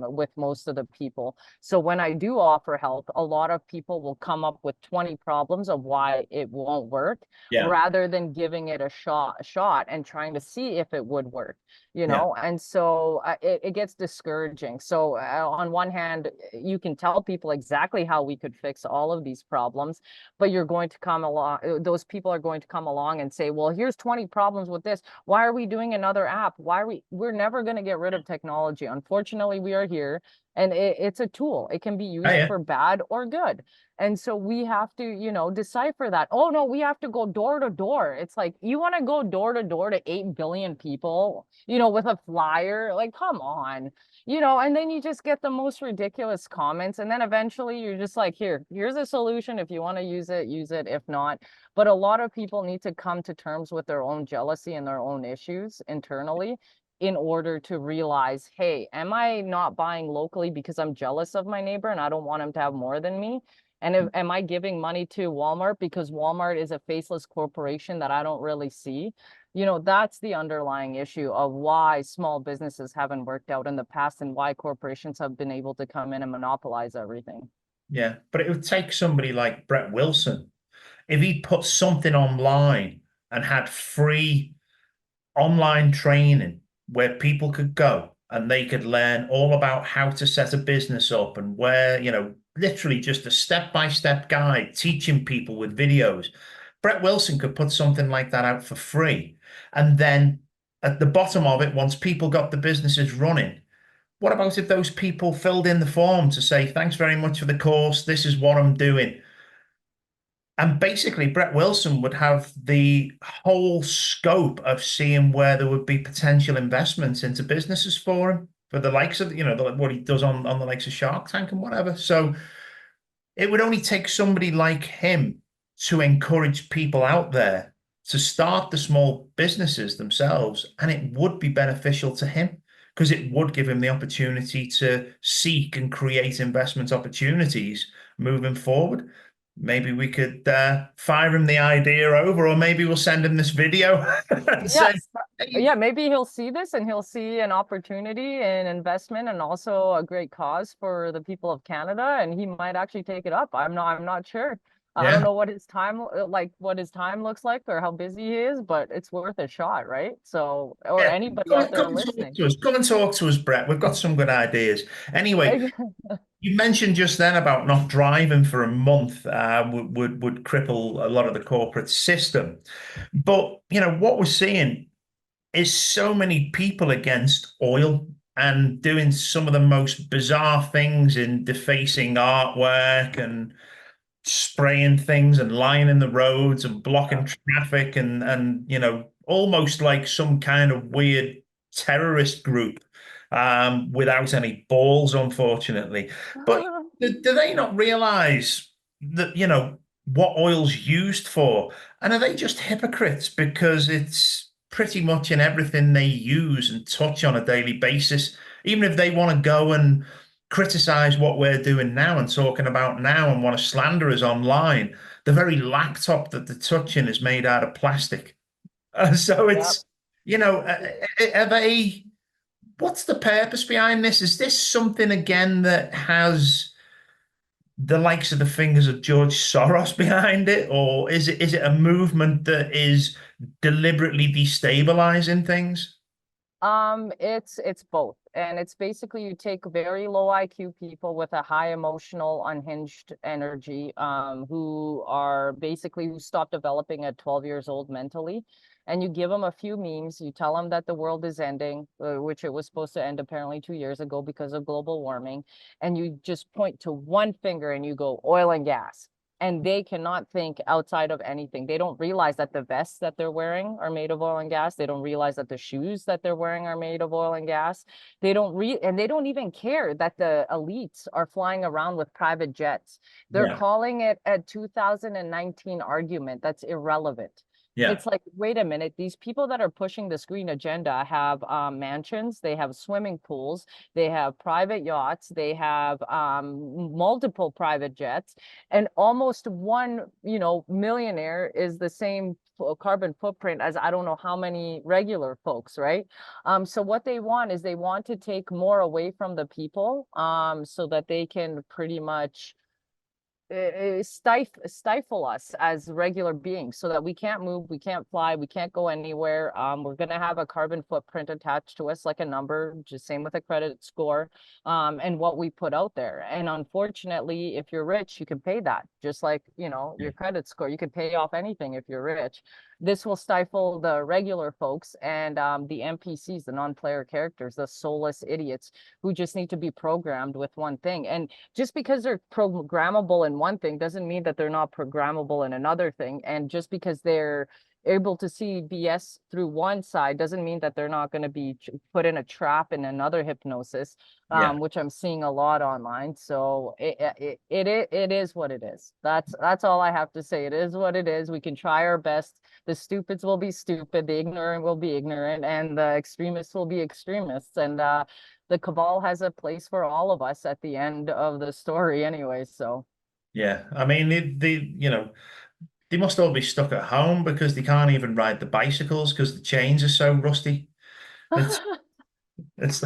with most of the people. So when I do offer help, a lot of people will come up with 20 problems of why it won't work, Yeah, rather than giving it a shot and trying to see if it would work. yeah, And so it gets discouraging. So on one hand, you can tell people exactly how we could fix all of these problems, but you're going to come along, those people are going to come along and say, well, here's 20 problems with this. Why are we doing another app? We're never going to get rid of technology. Unfortunately, we are here, And it's a tool. It can be Oh, used yeah. for bad or good. And so we have to, decipher that. Oh no, we have to go door to door. It's like, you want to go door to door to 8 billion people, with a flyer? Like, come on. And then you just get the most ridiculous comments. And then eventually you're just like, here's a solution. If you want to use it, use it. If not, but a lot of people need to come to terms with their own jealousy and their own issues internally in order to realize, hey, am I not buying locally because I'm jealous of my neighbor and I don't want him to have more than me? And am I giving money to Walmart because Walmart is a faceless corporation that I don't really see? That's the underlying issue of why small businesses haven't worked out in the past and why corporations have been able to come in and monopolize everything. Yeah. But it would take somebody like Brett Wilson, if he put something online and had free online training where people could go and they could learn all about how to set a business up and where, literally just a step-by-step guide teaching people with videos. Brett Wilson could put something like that out for free. And then at the bottom of it, once people got the businesses running, what about if those people filled in the form to say, thanks very much for the course, this is what I'm doing? And basically, Brett Wilson would have the whole scope of seeing where there would be potential investments into businesses for him, for the likes of, what he does on the likes of Shark Tank and whatever. So it would only take somebody like him to encourage people out there to start the small businesses themselves, and it would be beneficial to him because it would give him the opportunity to seek and create investment opportunities moving forward. Maybe we could fire him the idea over, or maybe we'll send him this video and say, Yes. hey, Yeah, maybe he'll see this and he'll see an opportunity and investment and also a great cause for the people of Canada, and he might actually take it up. I'm not sure. I don't yeah, know what his time what his time looks like or how busy he is, but it's worth a shot, right? So, or yeah, anybody out there come and talk listening. to us. Come and talk to us, Brett. We've got some good ideas. Anyway, you mentioned just then about not driving for a month would cripple a lot of the corporate system. But what we're seeing is so many people against oil and doing some of the most bizarre things in defacing artwork and spraying things and lying in the roads and blocking traffic and almost like some kind of weird terrorist group without any balls, unfortunately. But do they not realize that what oil's used for? And are they just hypocrites because it's pretty much in everything they use and touch on a daily basis? Even if they want to go and criticize what we're doing now and talking about now and want to slander us online, the very laptop that they're touching is made out of plastic. So Yep. it's, are they, what's the purpose behind this? Is this something again that has the likes of the fingers of George Soros behind it, or is it a movement that is deliberately destabilizing things? It's both. And it's basically you take very low IQ people with a high emotional, unhinged energy, who stopped developing at 12 years old mentally. And you give them a few memes, you tell them that the world is ending, which it was supposed to end apparently 2 years ago because of global warming. And you just point to one finger and you go, oil and gas, and they cannot think outside of anything. They don't realize that the vests that they're wearing are made of oil and gas. They don't realize that the shoes that they're wearing are made of oil and gas. And they don't even care that the elites are flying around with private jets. They're Yeah, calling it a 2019 argument. That's irrelevant. yeah. It's like, wait a minute, these people that are pushing this green agenda have mansions, they have swimming pools, they have private yachts, they have multiple private jets, and almost one, millionaire is the same carbon footprint as I don't know how many regular folks, right? So what they want is they want to take more away from the people, so that they can pretty much stifle us as regular beings so that we can't move, we can't fly, we can't go anywhere. We're going to have a carbon footprint attached to us like a number, just same with a credit score, and what we put out there. And unfortunately, if you're rich, you can pay that, just like, your credit score. You can pay off anything if you're rich. this will stifle the regular folks and the NPCs, the non-player characters, the soulless idiots who just need to be programmed with one thing. And just because they're programmable in one thing doesn't mean that they're not programmable in another thing. And just because they're able to see BS through one side doesn't mean that they're not going to be put in a trap in another hypnosis, Yeah. which I'm seeing a lot online. So it is what it is. That's all I have to say. It is what it is. We can try our best. The stupids will be stupid, the ignorant will be ignorant, and the extremists will be extremists. And the cabal has a place for all of us at the end of the story anyway. So Yeah. I mean, they must all be stuck at home because they can't even ride the bicycles because the chains are so rusty. It's it's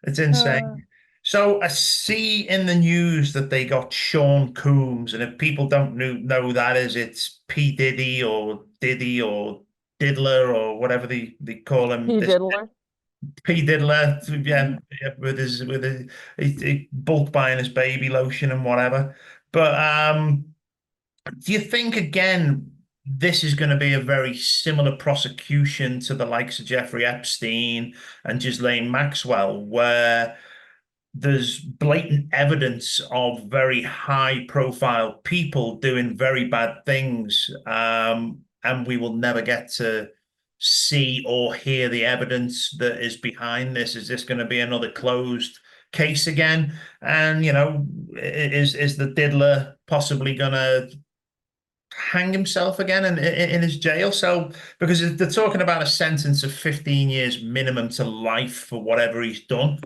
it's insane. So I see in the news that they got Sean Combs, and if people don't know that is, it's P Diddy or Diddy or Diddler or whatever they call him. P This Diddler. P Diddler, yeah, with his he bulk buying his baby lotion and whatever. But do you think again this is going to be a very similar prosecution to the likes of Jeffrey Epstein and Ghislaine Maxwell, where there's blatant evidence of very high profile people doing very bad things, and we will never get to see or hear the evidence that is behind this? Is this going to be another closed case again? And is the diddler possibly going to hang himself again in his jail cell? Because they're talking about a sentence of 15 years minimum to life for whatever he's done.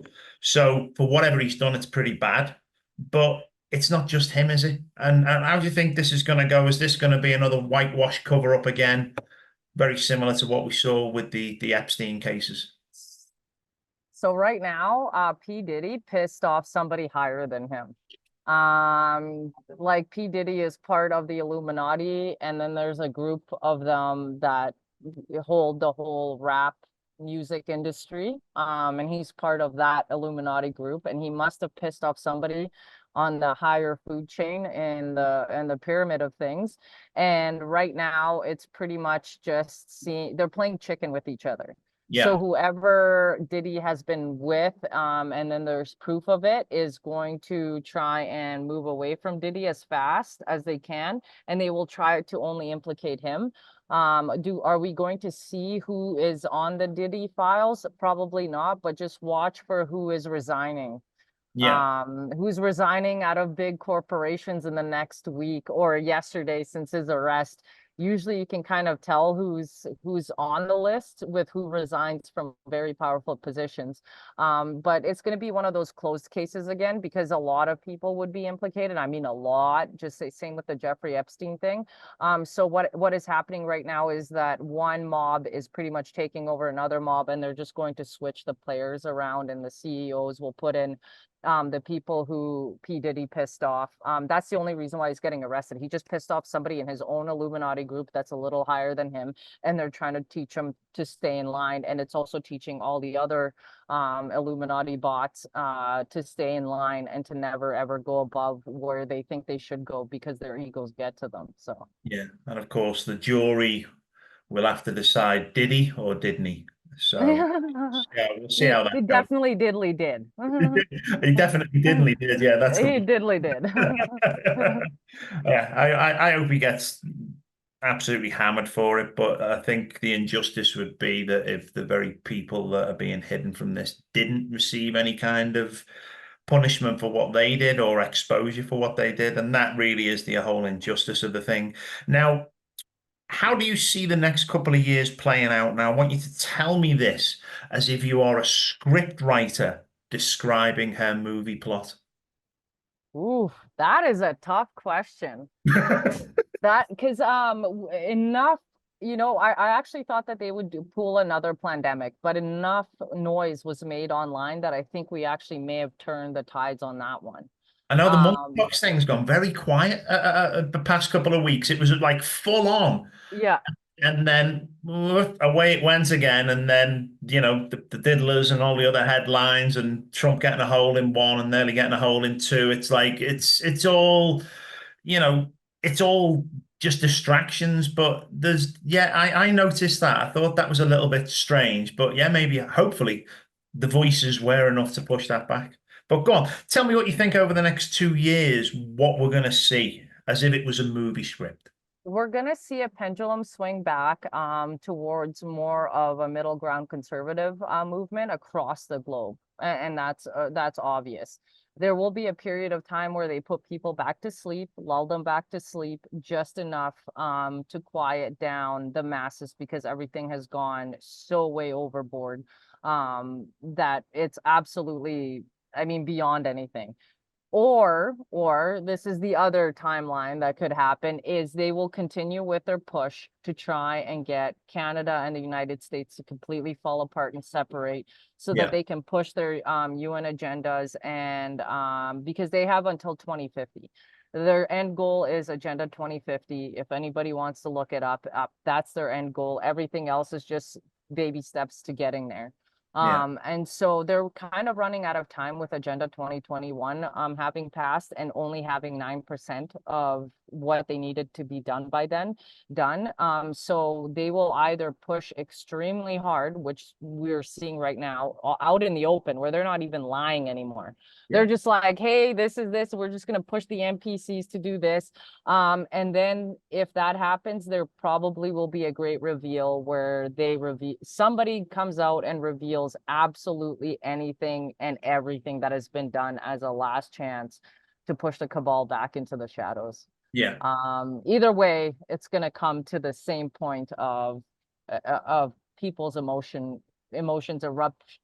So for whatever he's done, it's pretty bad. But it's not just him, is it? And how do you think this is going to go? Is this going to be another whitewash cover up again? Very similar to what we saw with the Epstein cases. So right now, P. Diddy pissed off somebody higher than him. Like P. Diddy is part of the Illuminati, and then there's a group of them that hold the whole rap music industry. And he's part of that Illuminati group, and he must have pissed off somebody on the higher food chain and the pyramid of things. And right now it's pretty much just they're playing chicken with each other. Yeah. So whoever Diddy has been with, and then there's proof of it, is going to try and move away from Diddy as fast as they can, and they will try to only implicate him. Are we going to see who is on the Diddy files? Probably not, but just watch for who is resigning. Yeah. Who's resigning out of big corporations in the next week or yesterday since his arrest. Usually you can kind of tell who's on the list with who resigns from very powerful positions. But it's going to be one of those closed cases again, because a lot of people would be implicated. I mean, a lot, just say same with the Jeffrey Epstein thing. So what is happening right now is that one mob is pretty much taking over another mob, and they're just going to switch the players around, and the CEOs will put in the people who P. Diddy pissed off. That's the only reason why he's getting arrested. He just pissed off somebody in his own Illuminati group that's a little higher than him, and they're trying to teach him to stay in line. And it's also teaching all the other Illuminati bots to stay in line and to never ever go above where they think they should go, because their egos get to them. So Yeah. And of course, the jury will have to decide, did he or didn't he? So yeah, we'll see how that he goes. definitely diddly did. He definitely didn't. He did. Yeah, that's He the. diddly did. Yeah, I hope he gets absolutely hammered for it. But I think the injustice would be that if the very people that are being hidden from this didn't receive any kind of punishment for what they did or exposure for what they did, and that really is the whole injustice of the thing. Now, how do you see the next couple of years playing out? Now, I want you to tell me this as if you are a script writer describing her movie plot. Ooh, that is a tough question. That because enough, I actually thought that they would pull another pandemic, but enough noise was made online that I think we actually may have turned the tides on that one. I know the Um, monkeypox thing's gone very quiet the past couple of weeks. It was like full on. yeah, And then away it went again. And then, the diddlers and all the other headlines and Trump getting a hole in one and nearly getting a hole in two. It's like, it's all, you know, it's all just distractions. But yeah, I noticed that. I thought that was a little bit strange, but yeah, maybe hopefully the voices were enough to push that back. But go on, tell me what you think over the next 2 years, what we're going to see, as if it was a movie script. We're gonna see a pendulum swing back towards more of a middle ground conservative movement across the globe, and that's obvious. There will be a period of time where they put people back to sleep, lull them back to sleep just enough to quiet down the masses, because everything has gone so way overboard that it's absolutely, I mean, beyond anything. Or this is the other timeline that could happen, is they will continue with their push to try and get Canada and the United States to completely fall apart and separate, so that Yeah, they can push their UN agendas, and because they have until 2050. Their end goal is Agenda 2050. If anybody wants to look it up, that's their end goal. Everything else is just baby steps to getting there. yeah, And so they're kind of running out of time with Agenda 2021 having passed, and only having 9% of what they needed to be done by then done. So they will either push extremely hard, which we're seeing right now out in the open, where they're not even lying anymore. They're yeah, just like, hey, this is this, we're just going to push the NPCs to do this. And then if that happens, there probably will be a great reveal where they reveal, somebody comes out and reveals absolutely anything and everything that has been done as a last chance to push the cabal back into the shadows. yeah. Either way, it's going to come to the same point of people's emotions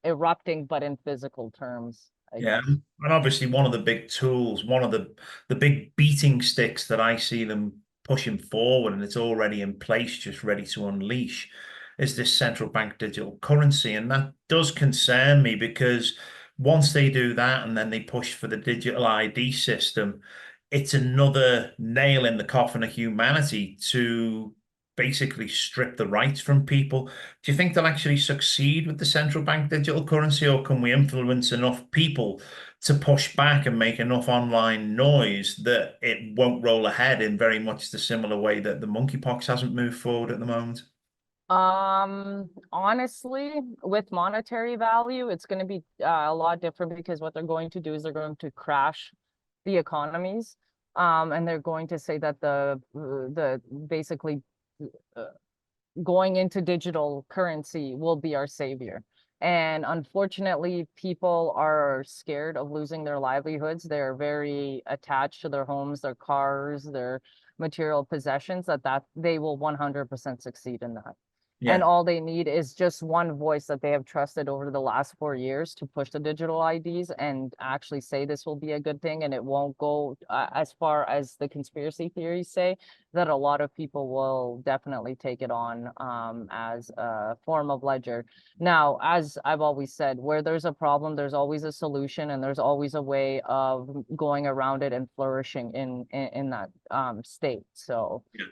erupting, but in physical terms, I Yeah, guess. and obviously one of the big tools, one of the big beating sticks that I see them pushing forward, and it's already in place, just ready to unleash, is this central bank digital currency. And that does concern me, because once they do that and then they push for the digital ID system, it's another nail in the coffin of humanity to basically strip the rights from people. Do you think they'll actually succeed with the central bank digital currency, or can we influence enough people to push back and make enough online noise that it won't roll ahead in very much the similar way that the monkeypox hasn't moved forward at the moment? Honestly, with monetary value, it's going to be a lot different, because what they're going to do is they're going to crash the economies. And they're going to say that the basically uh, going into digital currency will be our savior. And unfortunately, people are scared of losing their livelihoods. They're very attached to their homes, their cars, their material possessions, that they will 100% succeed in that. And Yeah. all they need is just one voice that they have trusted over the last 4 years to push the digital IDs and actually say this will be a good thing, and it won't go as far as the conspiracy theories say, that a lot of people will definitely take it on as a form of ledger. Now, as I've always said, where there's a problem, there's always a solution, and there's always a way of going around it and flourishing in that state. So, And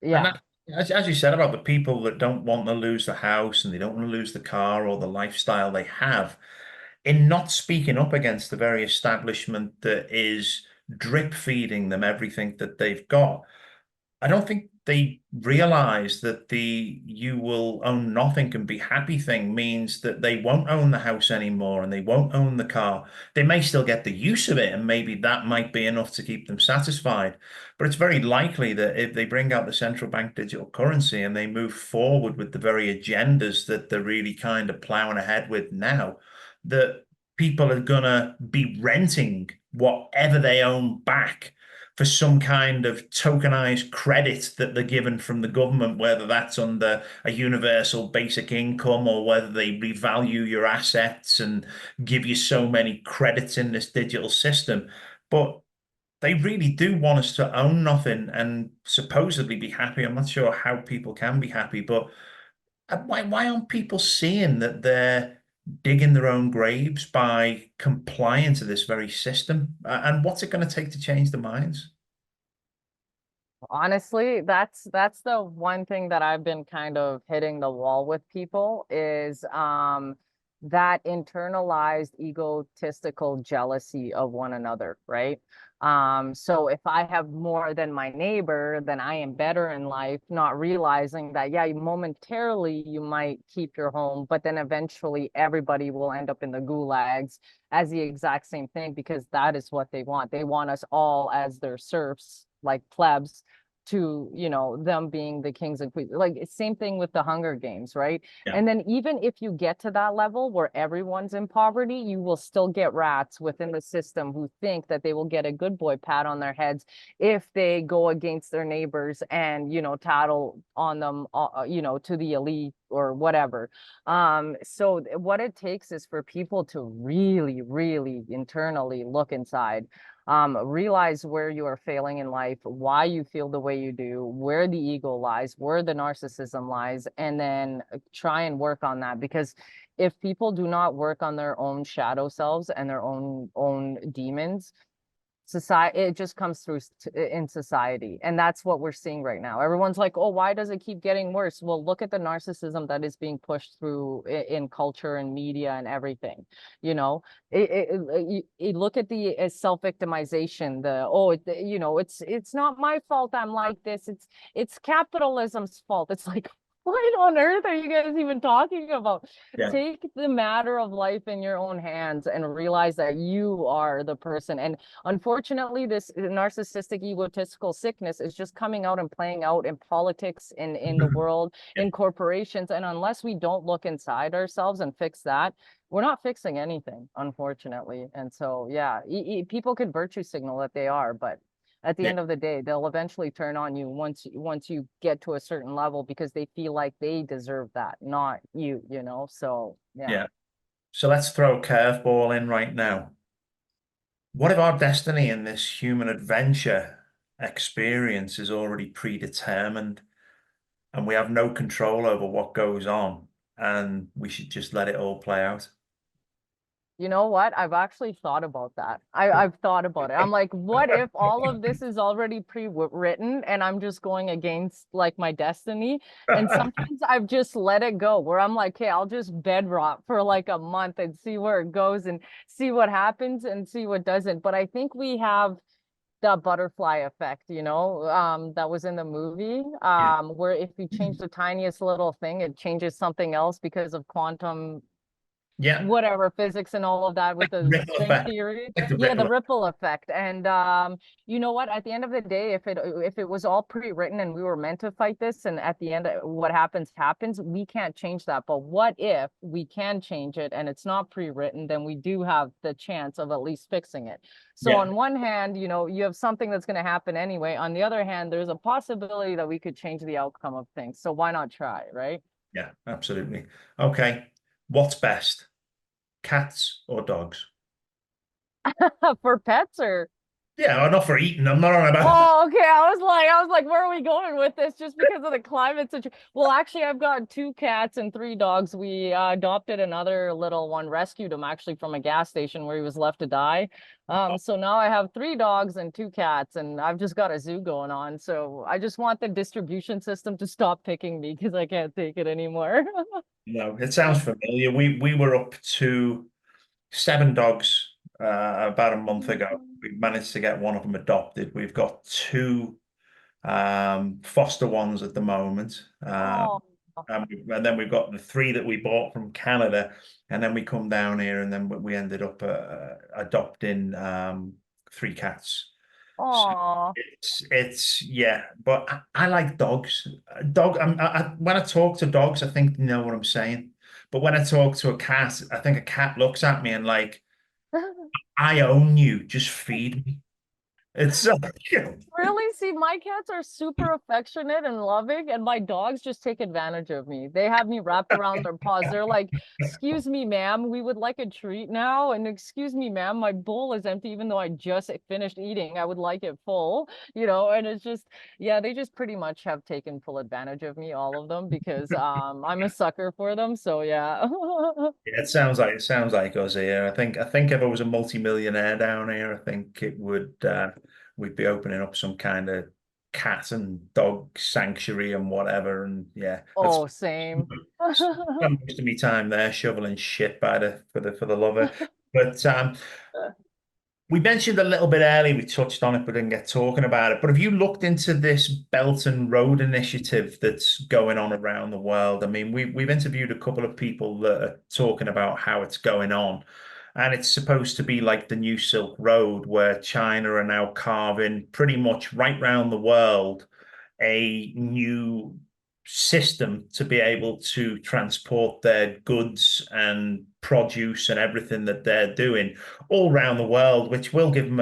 yeah. that, as you said about the people that don't want to lose the house and they don't want to lose the car or the lifestyle they have, in not speaking up against the very establishment that is drip feeding them everything that they've got, I don't think they realize that the you will own nothing and be happy thing means that they won't own the house anymore and they won't own the car. They may still get the use of it, and maybe that might be enough to keep them satisfied. But it's very likely that if they bring out the central bank digital currency and they move forward with the very agendas that they're really kind of plowing ahead with now, that people are gonna be renting whatever they own back for some kind of tokenized credit that they're given from the government, whether that's under a universal basic income or whether they revalue your assets and give you so many credits in this digital system. But they really do want us to own nothing and supposedly be happy. I'm not sure how people can be happy, but why aren't people seeing that they're digging their own graves by complying to this very system? And what's it going to take to change the minds? Honestly, that's the one thing that I've been kind of hitting the wall with people is that internalized egotistical jealousy of one another, right? So if I have more than my neighbor, then I am better in life, not realizing that, yeah, momentarily you might keep your home, but then eventually everybody will end up in the gulags as the exact same thing, because that is what they want. They want us all as their serfs, like plebs, to, them being the kings and queens. Like, same thing with the Hunger Games, right? Yeah. And then even if you get to that level where everyone's in poverty, you will still get rats within the system who think that they will get a good boy pat on their heads if they go against their neighbors and, tattle on them, to the elite or whatever. So what it takes is for people to really, really internally look inside, realize where you are failing in life, why you feel the way you do, where the ego lies, where the narcissism lies, and then try and work on that. Because if people do not work on their own shadow selves and their own demons, society, it just comes through in society. And that's what we're seeing right now. Everyone's like, oh, why does it keep getting worse? Well, look at the narcissism that is being pushed through in culture and media and everything. Look at the self-victimization, it's not my fault I'm like this, it's capitalism's fault. It's like, what on earth are you guys even talking about? Yeah. Take the matter of life in your own hands and realize that you are the person. And unfortunately, this narcissistic egotistical sickness is just coming out and playing out in politics, in the world, in corporations. And unless we don't look inside ourselves and fix that, we're not fixing anything, unfortunately. And so, yeah, people can virtue signal that they are, but at the end of the day, they'll eventually turn on you once you get to a certain level, because they feel like they deserve that, not you, So, yeah. Yeah. So let's throw a curveball in right now. What if our destiny in this human adventure experience is already predetermined and we have no control over what goes on and we should just let it all play out? You know what? I've actually thought about that. I've thought about it. I'm like, what if all of this is already pre-written and I'm just going against like my destiny? And sometimes I've just let it go, where I'm like, hey, I'll just bedrock for like a month and see where it goes and see what happens and see what doesn't. But I think we have the butterfly effect, that was in the movie, where if you change the tiniest little thing, it changes something else because of quantum Yeah. whatever physics and all of that with the Ripple string effect. theory. Like the Yeah, the ripple. ripple effect. And you know what? At the end of the day, if it was all pre-written and we were meant to fight this, and at the end what happens, we can't change that. But what if we can change it and it's not pre-written? Then we do have the chance of at least fixing it. So Yeah. on one hand, you have something that's going to happen anyway. On the other hand, there's a possibility that we could change the outcome of things. So why not try, right? Yeah, absolutely. Okay. What's best? Cats or dogs? For pets, or Yeah, not for eating. I'm not on about. oh, okay. I was like, where are we going with this? Just because of the climate situation. Well, actually, I've got 2 cats and 3 dogs. We adopted another little one, rescued him actually from a gas station where he was left to die. So now I have 3 dogs and 2 cats, and I've just got a zoo going on. So I just want the distribution system to stop picking me because I can't take it anymore. No, it sounds familiar. We were up to 7 dogs about a month ago. We managed to get one of them adopted. We've got 2 foster ones at the moment. Oh, And then we've got the 3 that we bought from Canada, and then we come down here, and then we ended up adopting 3 cats. So oh. it's yeah, but I like dogs. When I talk to dogs, I think they know what I'm saying. But when I talk to a cat, I think a cat looks at me and like, I own you. Just feed me. It's Really? See, my cats are super affectionate and loving, and my dogs just take advantage of me. They have me wrapped around their paws. They're like, excuse me, ma'am, we would like a treat now. And excuse me, ma'am, my bowl is empty, even though I just finished eating. I would like it full, and it's just, yeah, they just pretty much have taken full advantage of me, all of them, because I'm a sucker for them. So yeah. Yeah, it sounds like us here. I think if I was a multi-millionaire down here, I think it would we'd be opening up some kind of cat and dog sanctuary and whatever. And yeah, that's Oh, same. spent most of my time there shoveling shit by for the lover. But we mentioned a little bit earlier, we touched on it, but didn't get talking about it. But have you looked into this Belt and Road initiative that's going on around the world? I mean, we've interviewed a couple of people that are talking about how it's going on. And it's supposed to be like the new Silk Road, where China are now carving pretty much right round the world a new system to be able to transport their goods and produce and everything that they're doing all around the world, which will give them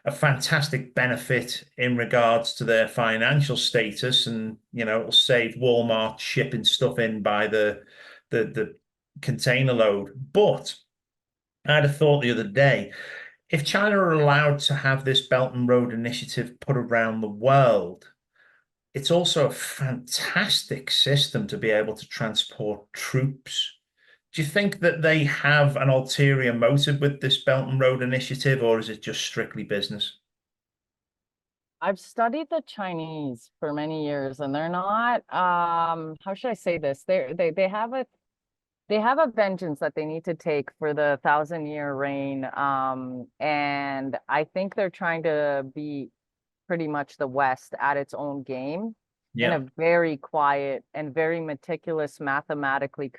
a fantastic benefit in regards to their financial status. And it'll save Walmart shipping stuff in by the container load. But I had a thought the other day, if China are allowed to have this Belt and Road initiative put around the world, it's also a fantastic system to be able to transport troops. Do you think that they have an ulterior motive with this Belt and Road initiative, or is it just strictly business? I've studied the Chinese for many years, and they're not, how should I say this? They have a vengeance that they need to take for the 1,000-year reign. And I think they're trying to be pretty much the West at its own game in Yeah. a very quiet and very meticulous, mathematically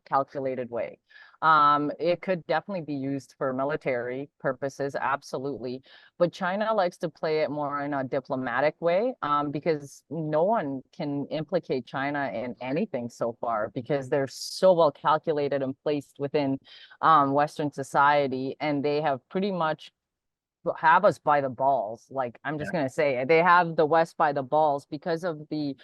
calculated way. It could definitely be used for military purposes, absolutely. But China likes to play it more in a diplomatic way, because no one can implicate China in anything so far because they're so well calculated and placed within Western society, and they have pretty much have us by the balls. Like, I'm just gonna say they have the West by the balls because of the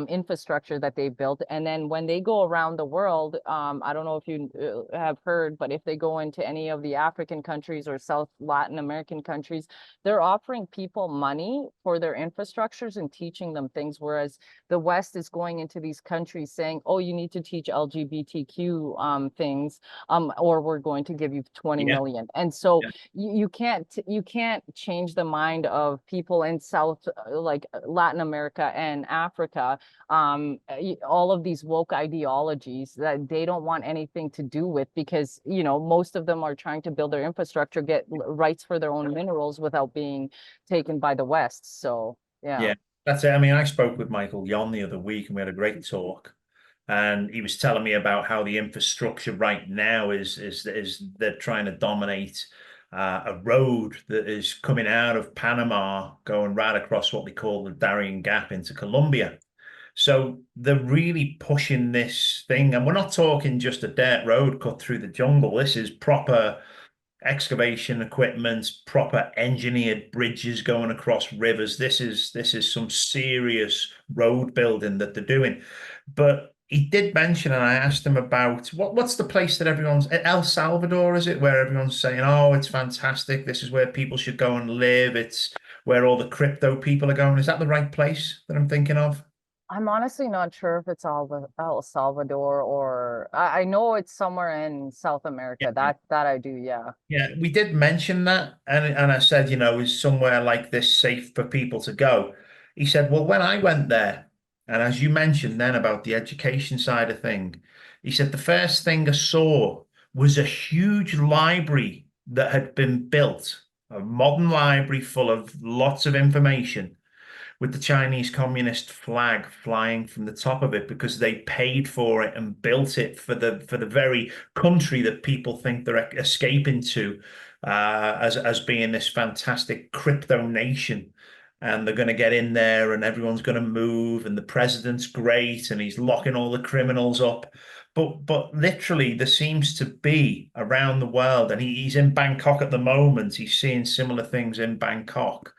infrastructure that they built. And then when they go around the world, I don't know if you have heard, but if they go into any of the African countries or South Latin American countries, they're offering people money for their infrastructures and teaching them things, whereas the West is going into these countries saying, oh, you need to teach LGBTQ things, or we're going to give you 20 Yeah. million. And so Yeah. you can't change the mind of people in South, like Latin America and Africa. All of these woke ideologies that they don't want anything to do with, because most of them are trying to build their infrastructure, get rights for their own minerals without being taken by the West. So yeah. That's it. I mean, I spoke with Michael Yon the other week and we had a great talk. And he was telling me about how the infrastructure right now is they're trying to dominate a road that is coming out of Panama, going right across what we call the Darien Gap into Colombia. So they're really pushing this thing, and we're not talking just a dirt road cut through the jungle. This is proper excavation equipment, proper engineered bridges going across rivers. This is some serious road building that they're doing. But he did mention, and I asked him about what's the place that everyone's El Salvador, is it, where everyone's saying, oh, it's fantastic. This is where people should go and live. It's where all the crypto people are going. Is that the right place that I'm thinking of? I'm honestly not sure if it's El Salvador, or I know it's somewhere in South America. Yeah. That I do, yeah. Yeah, we did mention that, and I said, is somewhere like this safe for people to go? He said, well, when I went there, and as you mentioned then about the education side of thing, he said the first thing I saw was a huge library that had been built, a modern library full of lots of information, with the Chinese Communist flag flying from the top of it because they paid for it and built it for the very country that people think they're escaping to, as being this fantastic crypto nation. And they're going to get in there and everyone's going to move, and the president's great and he's locking all the criminals up. But literally there seems to be around the world, and he's in Bangkok at the moment. He's seeing similar things in Bangkok.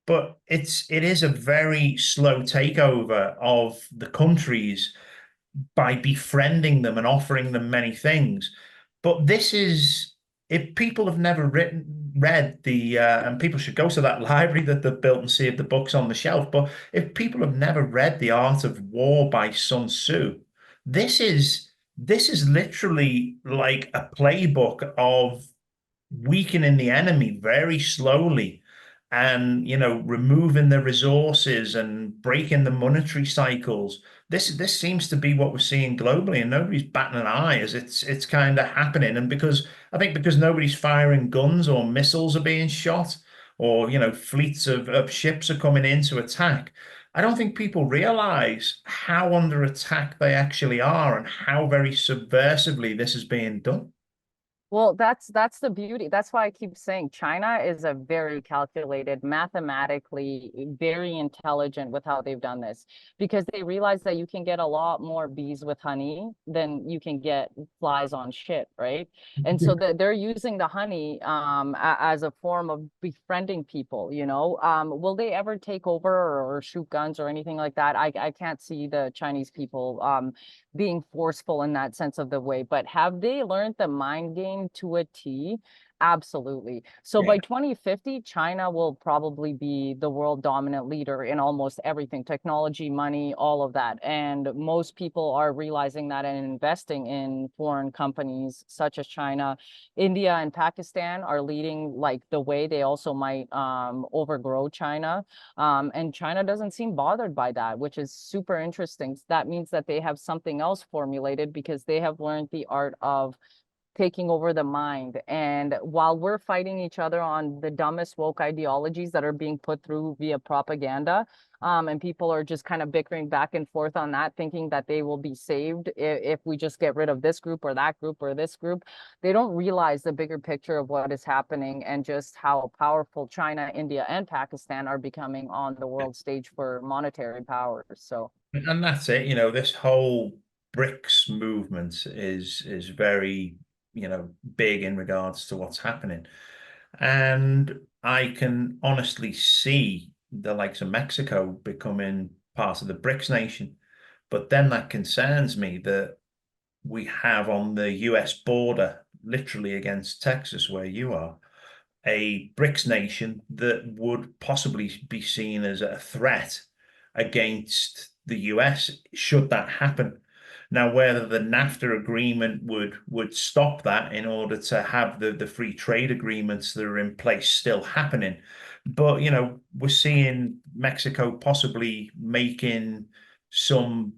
But it is a very slow takeover of the countries by befriending them and offering them many things. But this is, if people have never read the, and people should go to that library that they've built and see if the book's on the shelf. But if people have never read The Art of War by Sun Tzu, this is literally like a playbook of weakening the enemy very slowly and, you know, removing the resources and breaking the monetary cycles. This seems to be what we're seeing globally, and nobody's batting an eye as it's kind of happening. And because I think because nobody's firing guns or missiles are being shot, or, you know, fleets of ships are coming in to attack, I don't think people realize how under attack they actually are and how very subversively this is being done. Well, that's the beauty. That's why I keep saying China is a very calculated, mathematically very intelligent with how they've done this, because they realize that you can get a lot more bees with honey than you can get flies on shit, right? And so they're using the honey as a form of befriending people, you know. Will they ever take over or shoot guns or anything like that? I can't see the Chinese people being forceful in that sense of the way, but have they learned the mind game to a T? Absolutely. So by 2050, China will probably be the world dominant leader in almost everything, technology, money, all of that. And most people are realizing that and investing in foreign companies such as China. India and Pakistan are leading like the way. They also might overgrow China. And China doesn't seem bothered by that, which is super interesting. That means that they have something else formulated because they have learned the art of taking over the mind. And while we're fighting each other on the dumbest woke ideologies that are being put through via propaganda, and people are just kind of bickering back and forth on that, thinking that they will be saved if we just get rid of this group or that group or this group, they don't realize the bigger picture of what is happening and just how powerful China, India, and Pakistan are becoming on the world stage for monetary power. So, And that's it. You know, this whole BRICS movement is very, you know, big in regards to what's happening. And I can honestly see the likes of Mexico becoming part of the BRICS nation. But then that concerns me that we have on the US border, literally against Texas, where you are, a BRICS nation that would possibly be seen as a threat against the US should that happen. Now, whether the NAFTA agreement would stop that in order to have the free trade agreements that are in place still happening. But, you know, we're seeing Mexico possibly making some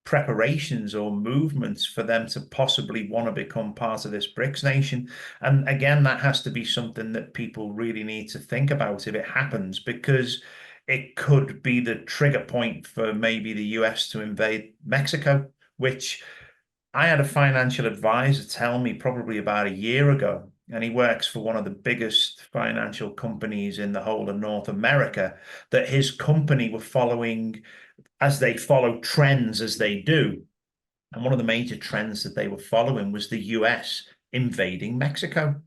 preparations or movements for them to possibly want to become part of this BRICS nation. And again, that has to be something that people really need to think about if it happens, because it could be the trigger point for maybe the US to invade Mexico, which I had a financial advisor tell me probably about a year ago, and he works for one of the biggest financial companies in the whole of North America, that his company were following, as they follow trends as they do. And one of the major trends that they were following was the US invading Mexico.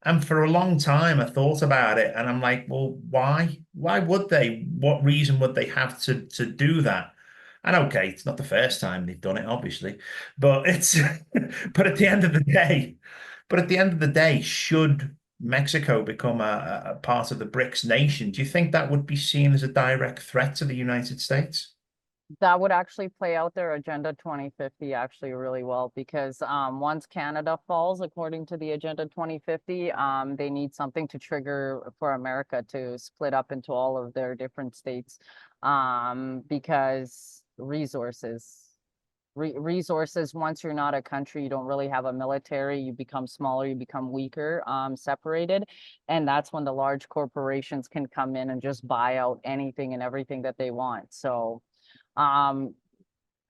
And for a long time, I thought about it, and I'm like, well, why? Why would they? What reason would they have to do that? And okay, it's not the first time they've done it, obviously, but it's but at the end of the day, should Mexico become a part of the BRICS nation, do you think that would be seen as a direct threat to the United States? that would actually play out their Agenda 2050 actually really well, because once Canada falls, according to the Agenda 2050, they need something to trigger for America to split up into all of their different states, because resources, once you're not a country, you don't really have a military, you become smaller, you become weaker, separated. And that's when the large corporations can come in and just buy out anything and everything that they want. So um,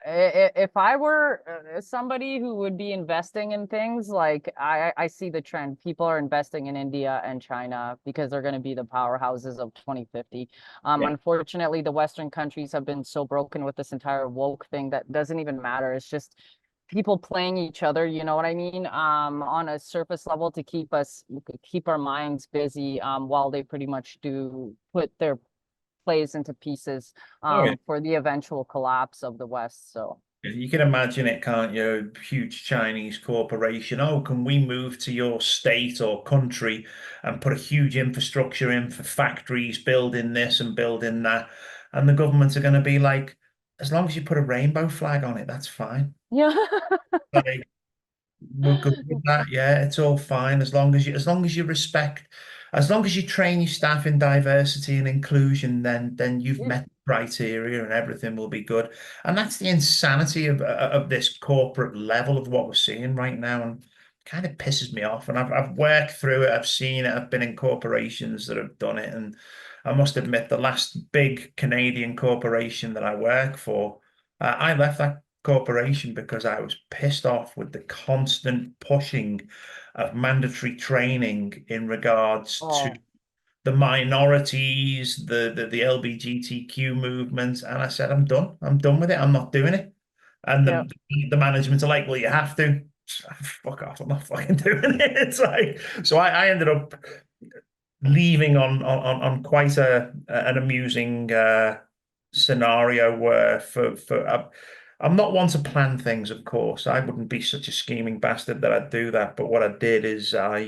if I were somebody who would be investing in things, like I see the trend. People are investing in India and China because they're going to be the powerhouses of 2050. Yeah. Unfortunately, the Western countries have been so broken with this entire woke thing that doesn't even matter. It's just people playing each other, you know what I mean? On a surface level to keep our minds busy, while they pretty much do put their plays into pieces Oh, yeah. for the eventual collapse of the West. So You can imagine it, can't you? A huge Chinese corporation. Oh, can we move to your state or country and put a huge infrastructure in for factories, building this and building that? And the governments are going to be like, as long as you put a rainbow flag on it, that's fine. yeah. Like, we're good with that. Yeah, it's all fine as long as you respect. as long as you train your staff in diversity and inclusion, then you've met the criteria and everything will be good. And that's the insanity of this corporate level of what we're seeing right now, and kind of pisses me off. And I've worked through it, I've seen it, I've been in corporations that have done it, and I must admit, the last big Canadian corporation that I work for, I left that corporation because I was pissed off with the constant pushing of mandatory training in regards to Oh, the minorities, the LGBTQ movement, and I said, I'm done. I'm done with it. I'm not doing it. And yeah. the management are like, well, you have to. Fuck off! I'm not fucking doing it. It's like, so I ended up leaving on quite an amusing scenario where I'm not one to plan things, of course. I wouldn't be such a scheming bastard that I'd do that. But what I did is I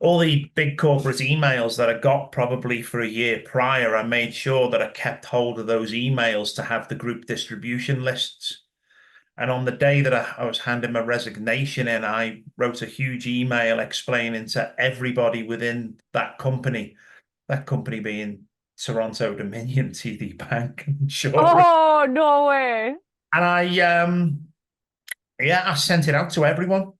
all the big corporate emails that I got probably for a year prior, I made sure that I kept hold of those emails to have the group distribution lists. And on the day that I was handing my resignation in, I wrote a huge email explaining to everybody within that company being Toronto Dominion, TD Bank, and sure. Oh, no way. And yeah, I sent it out to everyone.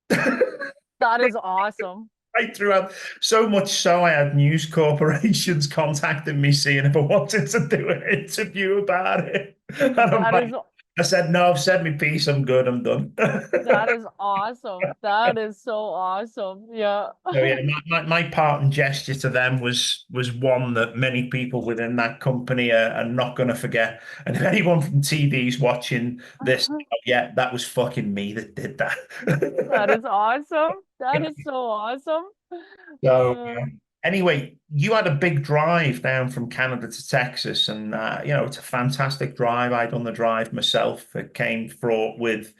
That is awesome. Right throughout, so much so I had news corporations contacting me seeing if I wanted to do an interview about it. And I'm That like, is I said, no, I've said my piece, I'm good, I'm done. that is awesome. That is so awesome. Yeah. So yeah, my part and gesture to them was one that many people within that company are not going to forget. And if anyone from TD's watching this, yeah, that was fucking me that did That that. is awesome. That is so awesome. So Uh, anyway, you had a big drive down from Canada to Texas, and it's a fantastic drive. I done the drive myself. It came fraught with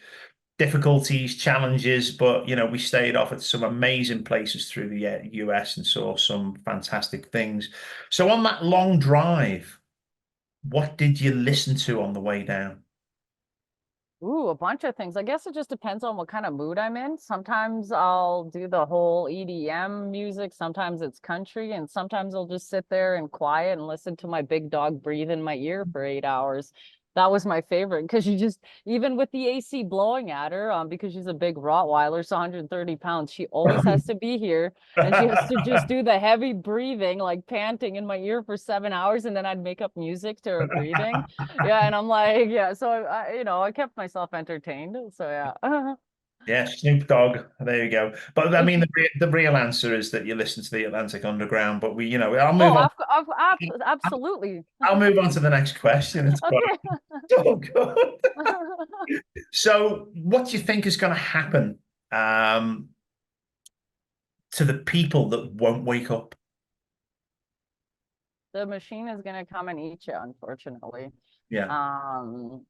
difficulties, challenges, but we stayed off at some amazing places through the US and saw some fantastic things. So on that long drive, what did you listen to on the way down? Ooh, a bunch of things. I guess it just depends on what kind of mood I'm in. Sometimes I'll do the whole EDM music, sometimes it's country, and sometimes I'll just sit there and quiet and listen to my big dog breathe in my ear for 8 hours. That was my favorite because you just, even with the AC blowing at her, because she's a big Rottweiler, so 130 pounds, she always has to be here and she has to just do the heavy breathing, like panting in my ear for 7 hours, and then I'd make up music to her breathing. Yeah, and I'm like, yeah, so I kept myself entertained. So yeah. Yeah, Snoop Dogg. There you go. But I mean, the real answer is that you listen to the Atlantic Underground. But I'll move Oh, on. absolutely. I'll move on to the next question. It's quite Okay. so good. So, what do you think is going to happen um, to the people that won't wake up? The machine is gonna come and eat you, unfortunately. Yeah, Um,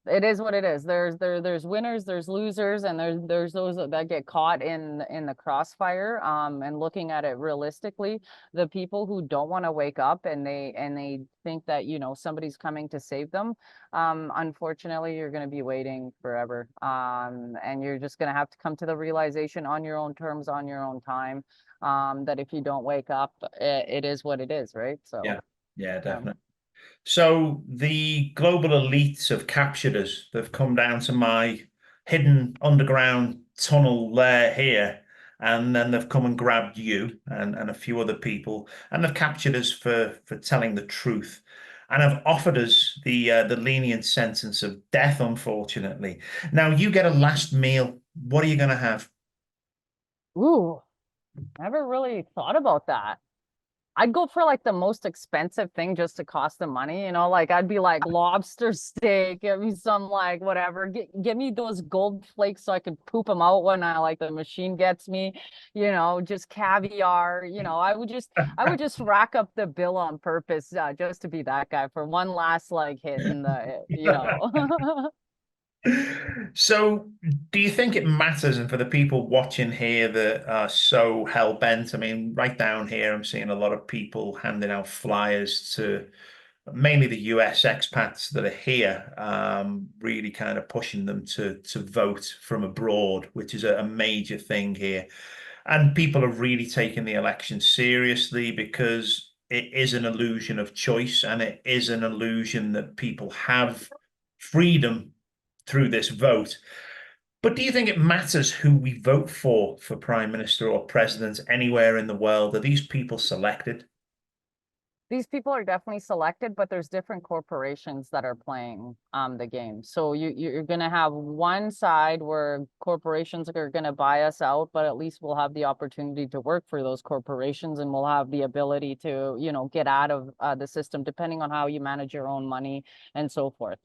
it is what it is. There's winners, there's losers, and there's those that get caught in the crossfire. And looking at it realistically, the people who don't want to wake up and they think that somebody's coming to save them, unfortunately, you're going to be waiting forever. And you're just going to have to come to the realization on your own terms, on your own time, that if you don't wake up, it is what it is, right? yeah, So, yeah, yeah. definitely. So the global elites have captured us. They've come down to my hidden underground tunnel lair here, and then they've come and grabbed you and a few other people, and they've captured us for telling the truth, and have offered us the lenient sentence of death, unfortunately. Now you get a last meal. What are you going to have? Ooh, never really thought about that. I'd go for like the most expensive thing just to cost the money, like I'd be like lobster steak, give me some like whatever, give me those gold flakes so I could poop them out when the machine gets me, just caviar, I would just rack up the bill on purpose, just to be that guy for one last like hit in the. So, do you think it matters? And for the people watching here that are so hell bent, I mean, right down here, I'm seeing a lot of people handing out flyers to mainly the US expats that are here, really kind of pushing them to vote from abroad, which is a major thing here. And people have really taken the election seriously because it is an illusion of choice, and it is an illusion that people have freedom through this vote. But do you think it matters who we vote for prime minister or president anywhere in the world? Are these people selected? These people are definitely selected, but there's different corporations that are playing the game. So you're going to have one side where corporations are going to buy us out, but at least we'll have the opportunity to work for those corporations, and we'll have the ability to, get out of the system depending on how you manage your own money and so forth.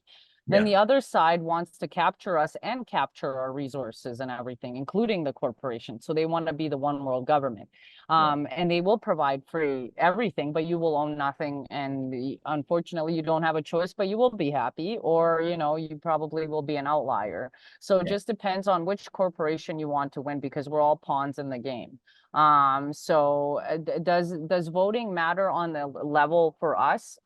Then Yeah, the other side wants to capture us and capture our resources and everything, including the corporation. So they want to be the one world government. right. And they will provide free everything, but you will own nothing. And unfortunately, you don't have a choice, but you will be happy, or, you probably will be an outlier. So it Yeah, just depends on which corporation you want to win, because we're all pawns in the game. So does voting matter on the level for us?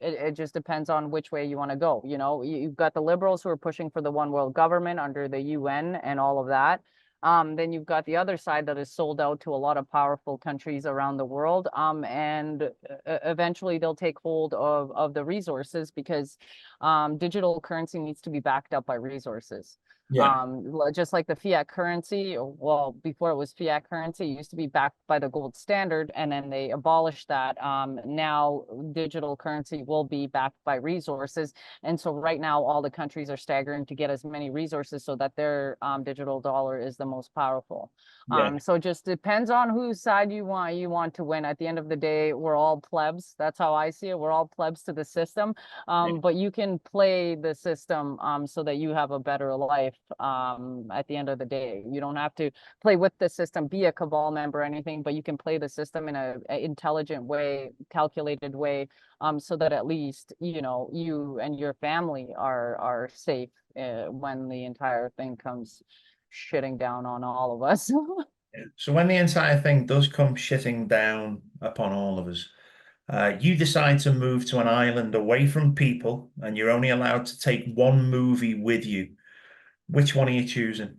It just depends on which way you want to go. You've got the liberals who are pushing for the one world government under the UN and all of that. Then you've got the other side that is sold out to a lot of powerful countries around the world. And eventually they'll take hold of the resources, because digital currency needs to be backed up by resources. yeah, Just like the fiat currency, well, before it was fiat currency, it used to be backed by the gold standard, and then they abolished that. Now digital currency will be backed by resources. And so right now, all the countries are staggering to get as many resources so that their digital dollar is the most powerful. yeah, So it just depends on whose side you want to win. At the end of the day, we're all plebs. That's how I see it. We're all plebs to the system. yeah. But you can play the system so that you have a better life. At the end of the day, you don't have to play with the system, be a cabal member or anything, but you can play the system in a intelligent way, calculated way, so that at least, you and your family are safe when the entire thing comes shitting down on all of us. So when the entire thing does come shitting down upon all of us, you decide to move to an island away from people, and you're only allowed to take one movie with you. Which one are you choosing?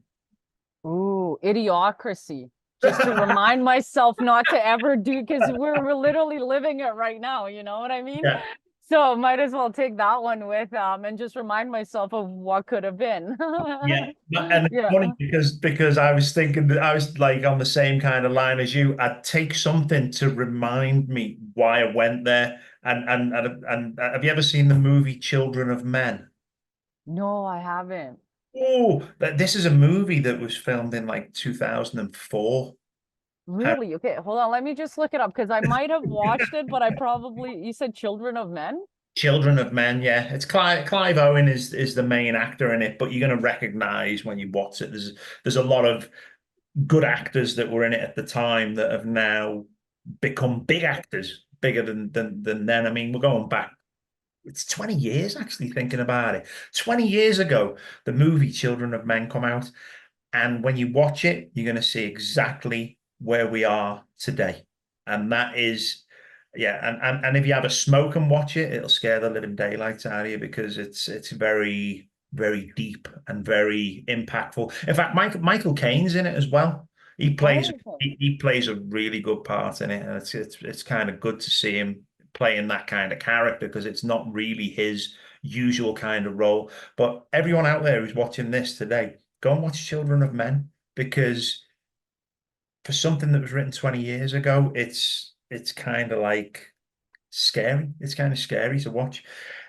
Ooh, idiocracy. Just to remind myself not to ever do, because we're literally living it right now. You know what I mean? Yeah, So might as well take that one with and just remind myself of what could have been. yeah. And it's Yeah. funny because I was thinking that I was like on the same kind of line as you. I'd take something to remind me why I went there. And have you ever seen the movie Children of Men? No, I haven't. Oh, this is a movie that was filmed in like 2004. Really? Okay, hold on. Let me just look it up, because I might have watched it, but you said Children of Men? Children of Men, yeah. It's Clive Owen is the main actor in it, but you're going to recognize when you watch it. There's a lot of good actors that were in it at the time that have now become big actors, bigger than then. I mean, we're going back. It's 20 years actually thinking about it. 20 years ago, the movie Children of Men come out, and when you watch it, you're going to see exactly where we are today. And that is, yeah, and if you have a smoke and watch it, it'll scare the living daylights out of you because it's very, very deep and very impactful. In fact, Michael Caine's in it as well. He plays Oh, he plays a really good part in it, and it's kind of good to see him playing that kind of character because it's not really his usual kind of role. But everyone out there who's watching this today, go and watch Children of Men because for something that was written 20 years ago, it's kind of like scary. It's kind of scary to watch.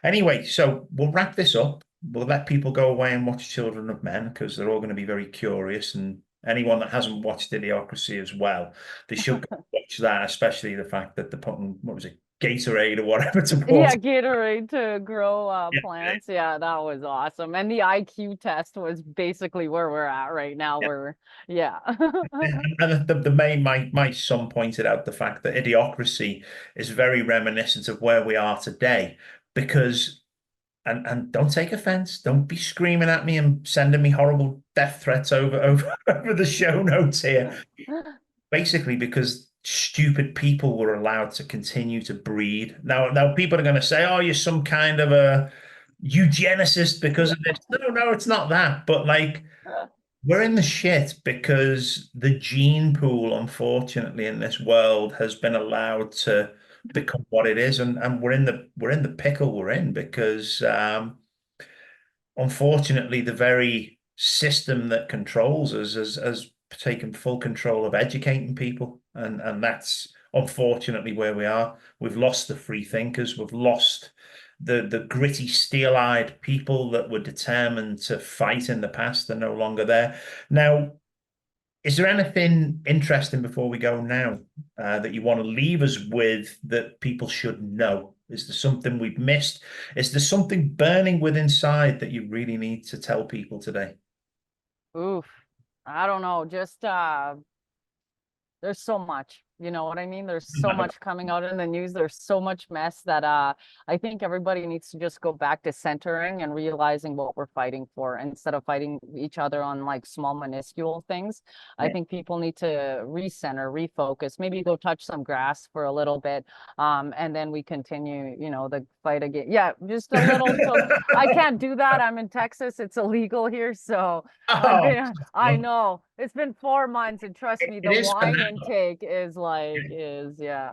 Anyway, so we'll wrap this up. We'll let people go away and watch Children of Men because they're all going to be very curious. And anyone that hasn't watched Idiocracy as well, they should go watch that, especially the fact that they're putting, what was it, Gatorade or whatever to yeah, water. Gatorade to grow Yeah. plants. Yeah, that was awesome. And the IQ test was basically where we're at right now. Yeah. And the main, my son pointed out the fact that Idiocracy is very reminiscent of where we are today because and don't take offense. Don't be screaming at me and sending me horrible death threats over the show notes here. Basically, because stupid people were allowed to continue to breed. Now people are going to say, "Oh, you're some kind of a eugenicist because of this." No, no, it's not that. But like we're in the shit because the gene pool, unfortunately, in this world has been allowed to become what it is, and we're in the pickle we're in because unfortunately the very system that controls us has taken full control of educating people, and that's unfortunately where we are. We've lost the free thinkers, we've lost the gritty, steel-eyed people that were determined to fight in the past. They're no longer there now. Is there anything interesting before we go now that you want to leave us with that people should know? Is there something we've missed? Is there something burning with inside that you really need to tell people today? Oof. I don't know. Just there's so much, you know what I mean? There's so much coming out in the news. There's so much mess that I think everybody needs to just go back to centering and realizing what we're fighting for instead of fighting each other on like small minuscule things. I Yeah. think people need to recenter, refocus, maybe go touch some grass for a little bit. And then we continue, you know, the fight again. Yeah, just a little. So I can't do that. I'm in Texas. It's illegal here. So I've Oh, been, I know it's been 4 months, and trust me, it the is for wine now. intake is like, yeah.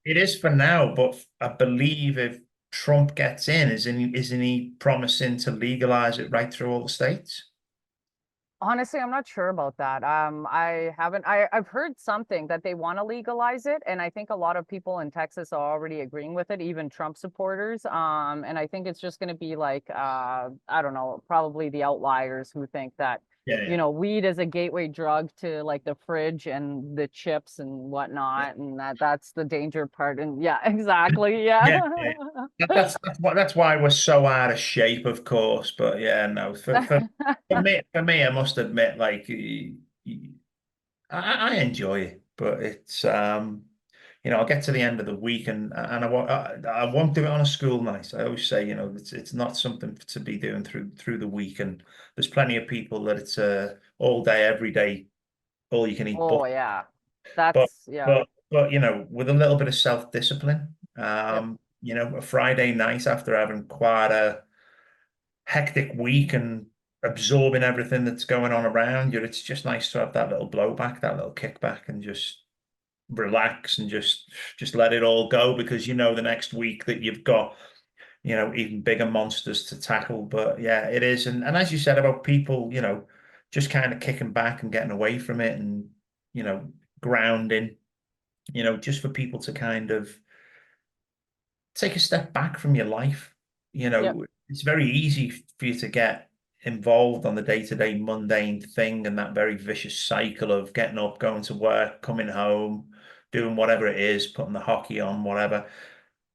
It is for now, but I believe if Trump gets in, isn't he promising to legalize it right through all the states? Honestly, I'm not sure about that. I haven't, I've heard something that they want to legalize it, and I think a lot of people in Texas are already agreeing with it, even Trump supporters. And I think it's just going to be like, I don't know, probably the outliers who think that, Yeah, you yeah. know, weed is a gateway drug to like the fridge and the chips and whatnot, and that's the danger part. And yeah, exactly. Yeah. Yeah, yeah. That's why we're so out of shape, of course. But yeah, no, for me, I must admit, like I enjoy it, but it's I'll get to the end of the week and I won't do it on a school night. I always say, it's not something to be doing through the week, and there's plenty of people that it's all day, every day, all you can eat. Oh yeah. But That's yeah. but with a little bit of self-discipline, Yep. a Friday night after having quite a hectic week and absorbing everything that's going on around you, it's just nice to have that little blowback, that little kickback, and just relax and just let it all go, because the next week that you've got even bigger monsters to tackle. But yeah, it is. And as you said about people, just kind of kicking back and getting away from it, and you know grounding, just for people to kind of take a step back from your life. Yep. It's very easy for you to get involved on the day-to-day mundane thing, and that very vicious cycle of getting up, going to work, coming home, doing whatever it is, putting the hockey on, whatever.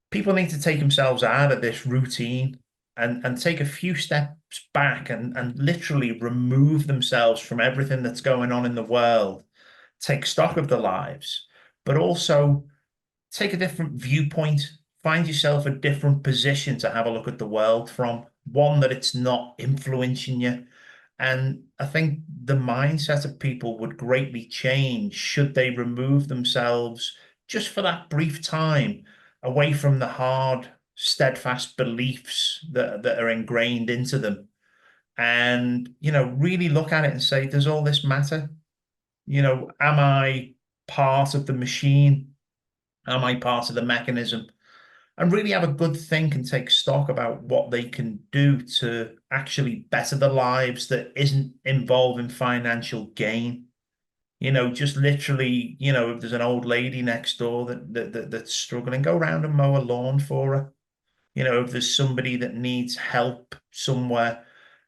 People need to take themselves out of this routine and take a few steps back and literally remove themselves from everything that's going on in the world, take stock of their lives, but also take a different viewpoint, find yourself a different position to have a look at the world from, one that it's not influencing you. And I think the mindset of people would greatly change should they remove themselves just for that brief time away from the hard, steadfast beliefs that are ingrained into them. And, really look at it and say, does all this matter? Am I part of the machine? Am I part of the mechanism? And really have a good think and take stock about what they can do to actually better their lives that isn't involving financial gain. Just literally, if there's an old lady next door that's struggling, go around and mow a lawn for her. If there's somebody that needs help somewhere.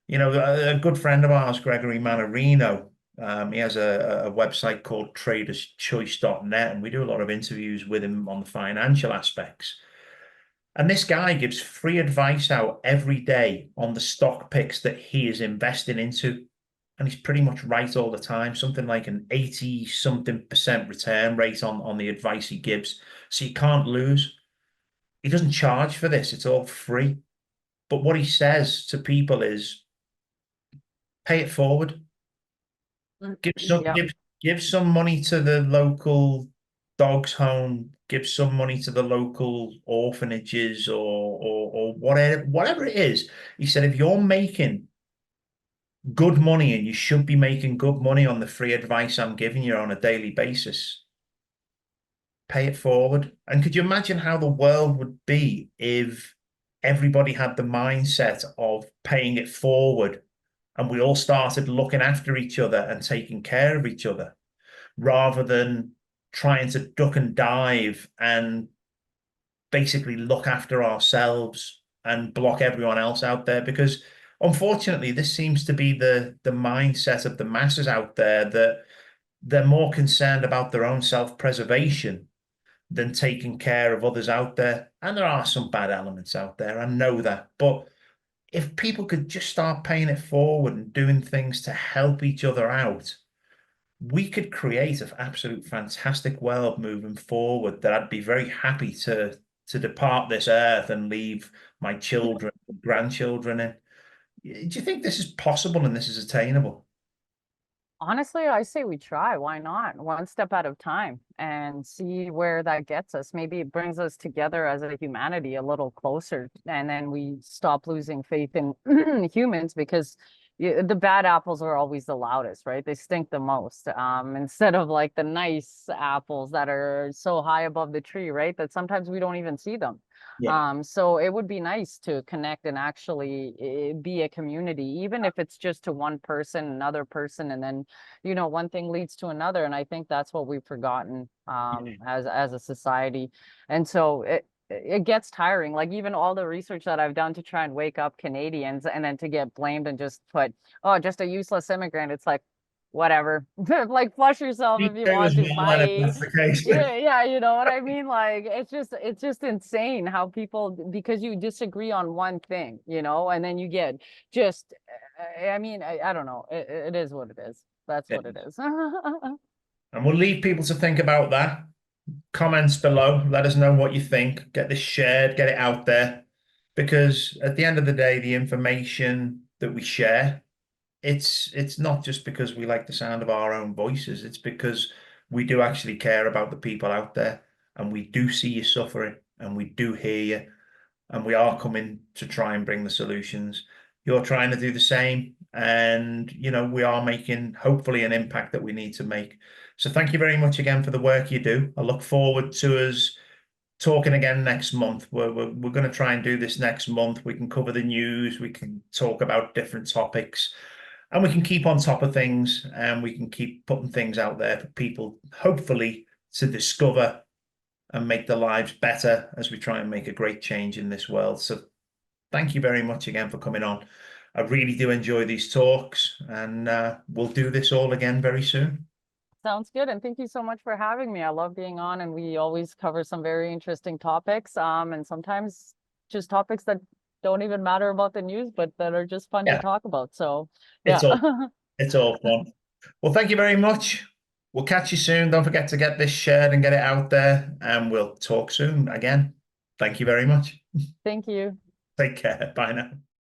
A good friend of ours, Gregory Manarino, he has a website called traderschoice.net, and we do a lot of interviews with him on the financial aspects. And this guy gives free advice out every day on the stock picks that he is investing into. And he's pretty much right all the time, something like an 80 something percent return rate on the advice he gives. So you can't lose. He doesn't charge for this, it's all free. But what he says to people is pay it forward. Give some Yep. give give some money to the local dog's home, give some money to the local orphanages or whatever it is. He said if you're making good money, and you should be making good money on the free advice I'm giving you on a daily basis. Pay it forward. And could you imagine how the world would be if everybody had the mindset of paying it forward and we all started looking after each other and taking care of each other rather than trying to duck and dive and basically look after ourselves and block everyone else out there? Because unfortunately, this seems to be the mindset of the masses out there, that they're more concerned about their own self-preservation than taking care of others out there. And there are some bad elements out there, I know that. But if people could just start paying it forward and doing things to help each other out, we could create an absolute fantastic world moving forward that I'd be very happy to depart this earth and leave my children and grandchildren in. Do you think this is possible and this is attainable? Honestly, I say we try. Why not? One step at a time and see where that gets us. Maybe it brings us together as a humanity a little closer, and then we stop losing faith in humans, because the bad apples are always the loudest, right? They stink the most. Instead of like the nice apples that are so high above the tree, right? That sometimes we don't even see them. Yeah. So it would be nice to connect and actually be a community, even if it's just to one person, another person, and then, you know, one thing leads to another. And I think that's what we've forgotten as a society. And so it gets tiring. Like even all the research that I've done to try and wake up Canadians, and then to get blamed and just put, oh, just a useless immigrant. It's like, whatever. Like flush yourself Me if you too want as to. well, and if Bye. that's the case. Yeah, yeah, you know what I mean? Like it's just insane how people, because you disagree on one thing, you know, and then you get just I mean, I don't know. It is what it is. That's Yeah. what it is. And we'll leave people to think about that. Comments below, let us know what you think. Get this shared, get it out there. Because at the end of the day, the information that we share, it's not just because we like the sound of our own voices. It's because we do actually care about the people out there, and we do see you suffering, and we do hear you, and we are coming to try and bring the solutions. You're trying to do the same, and you know we are making hopefully an impact that we need to make. So thank you very much again for the work you do. I look forward to us talking again next month. We're going to try and do this next month. We can cover the news, we can talk about different topics, and we can keep on top of things, and we can keep putting things out there for people, hopefully, to discover and make their lives better as we try and make a great change in this world. So thank you very much again for coming on. I really do enjoy these talks, and we'll do this all again very soon. Sounds good. And thank you so much for having me. I love being on, and we always cover some very interesting topics. And sometimes just topics that don't even matter about the news, but that are just fun to Yeah, talk about. So it's yeah. all it's all fun. Well, thank you very much. We'll catch you soon. Don't forget to get this shared and get it out there, and we'll talk soon again. Thank you very much. Thank you. Take care. Bye now.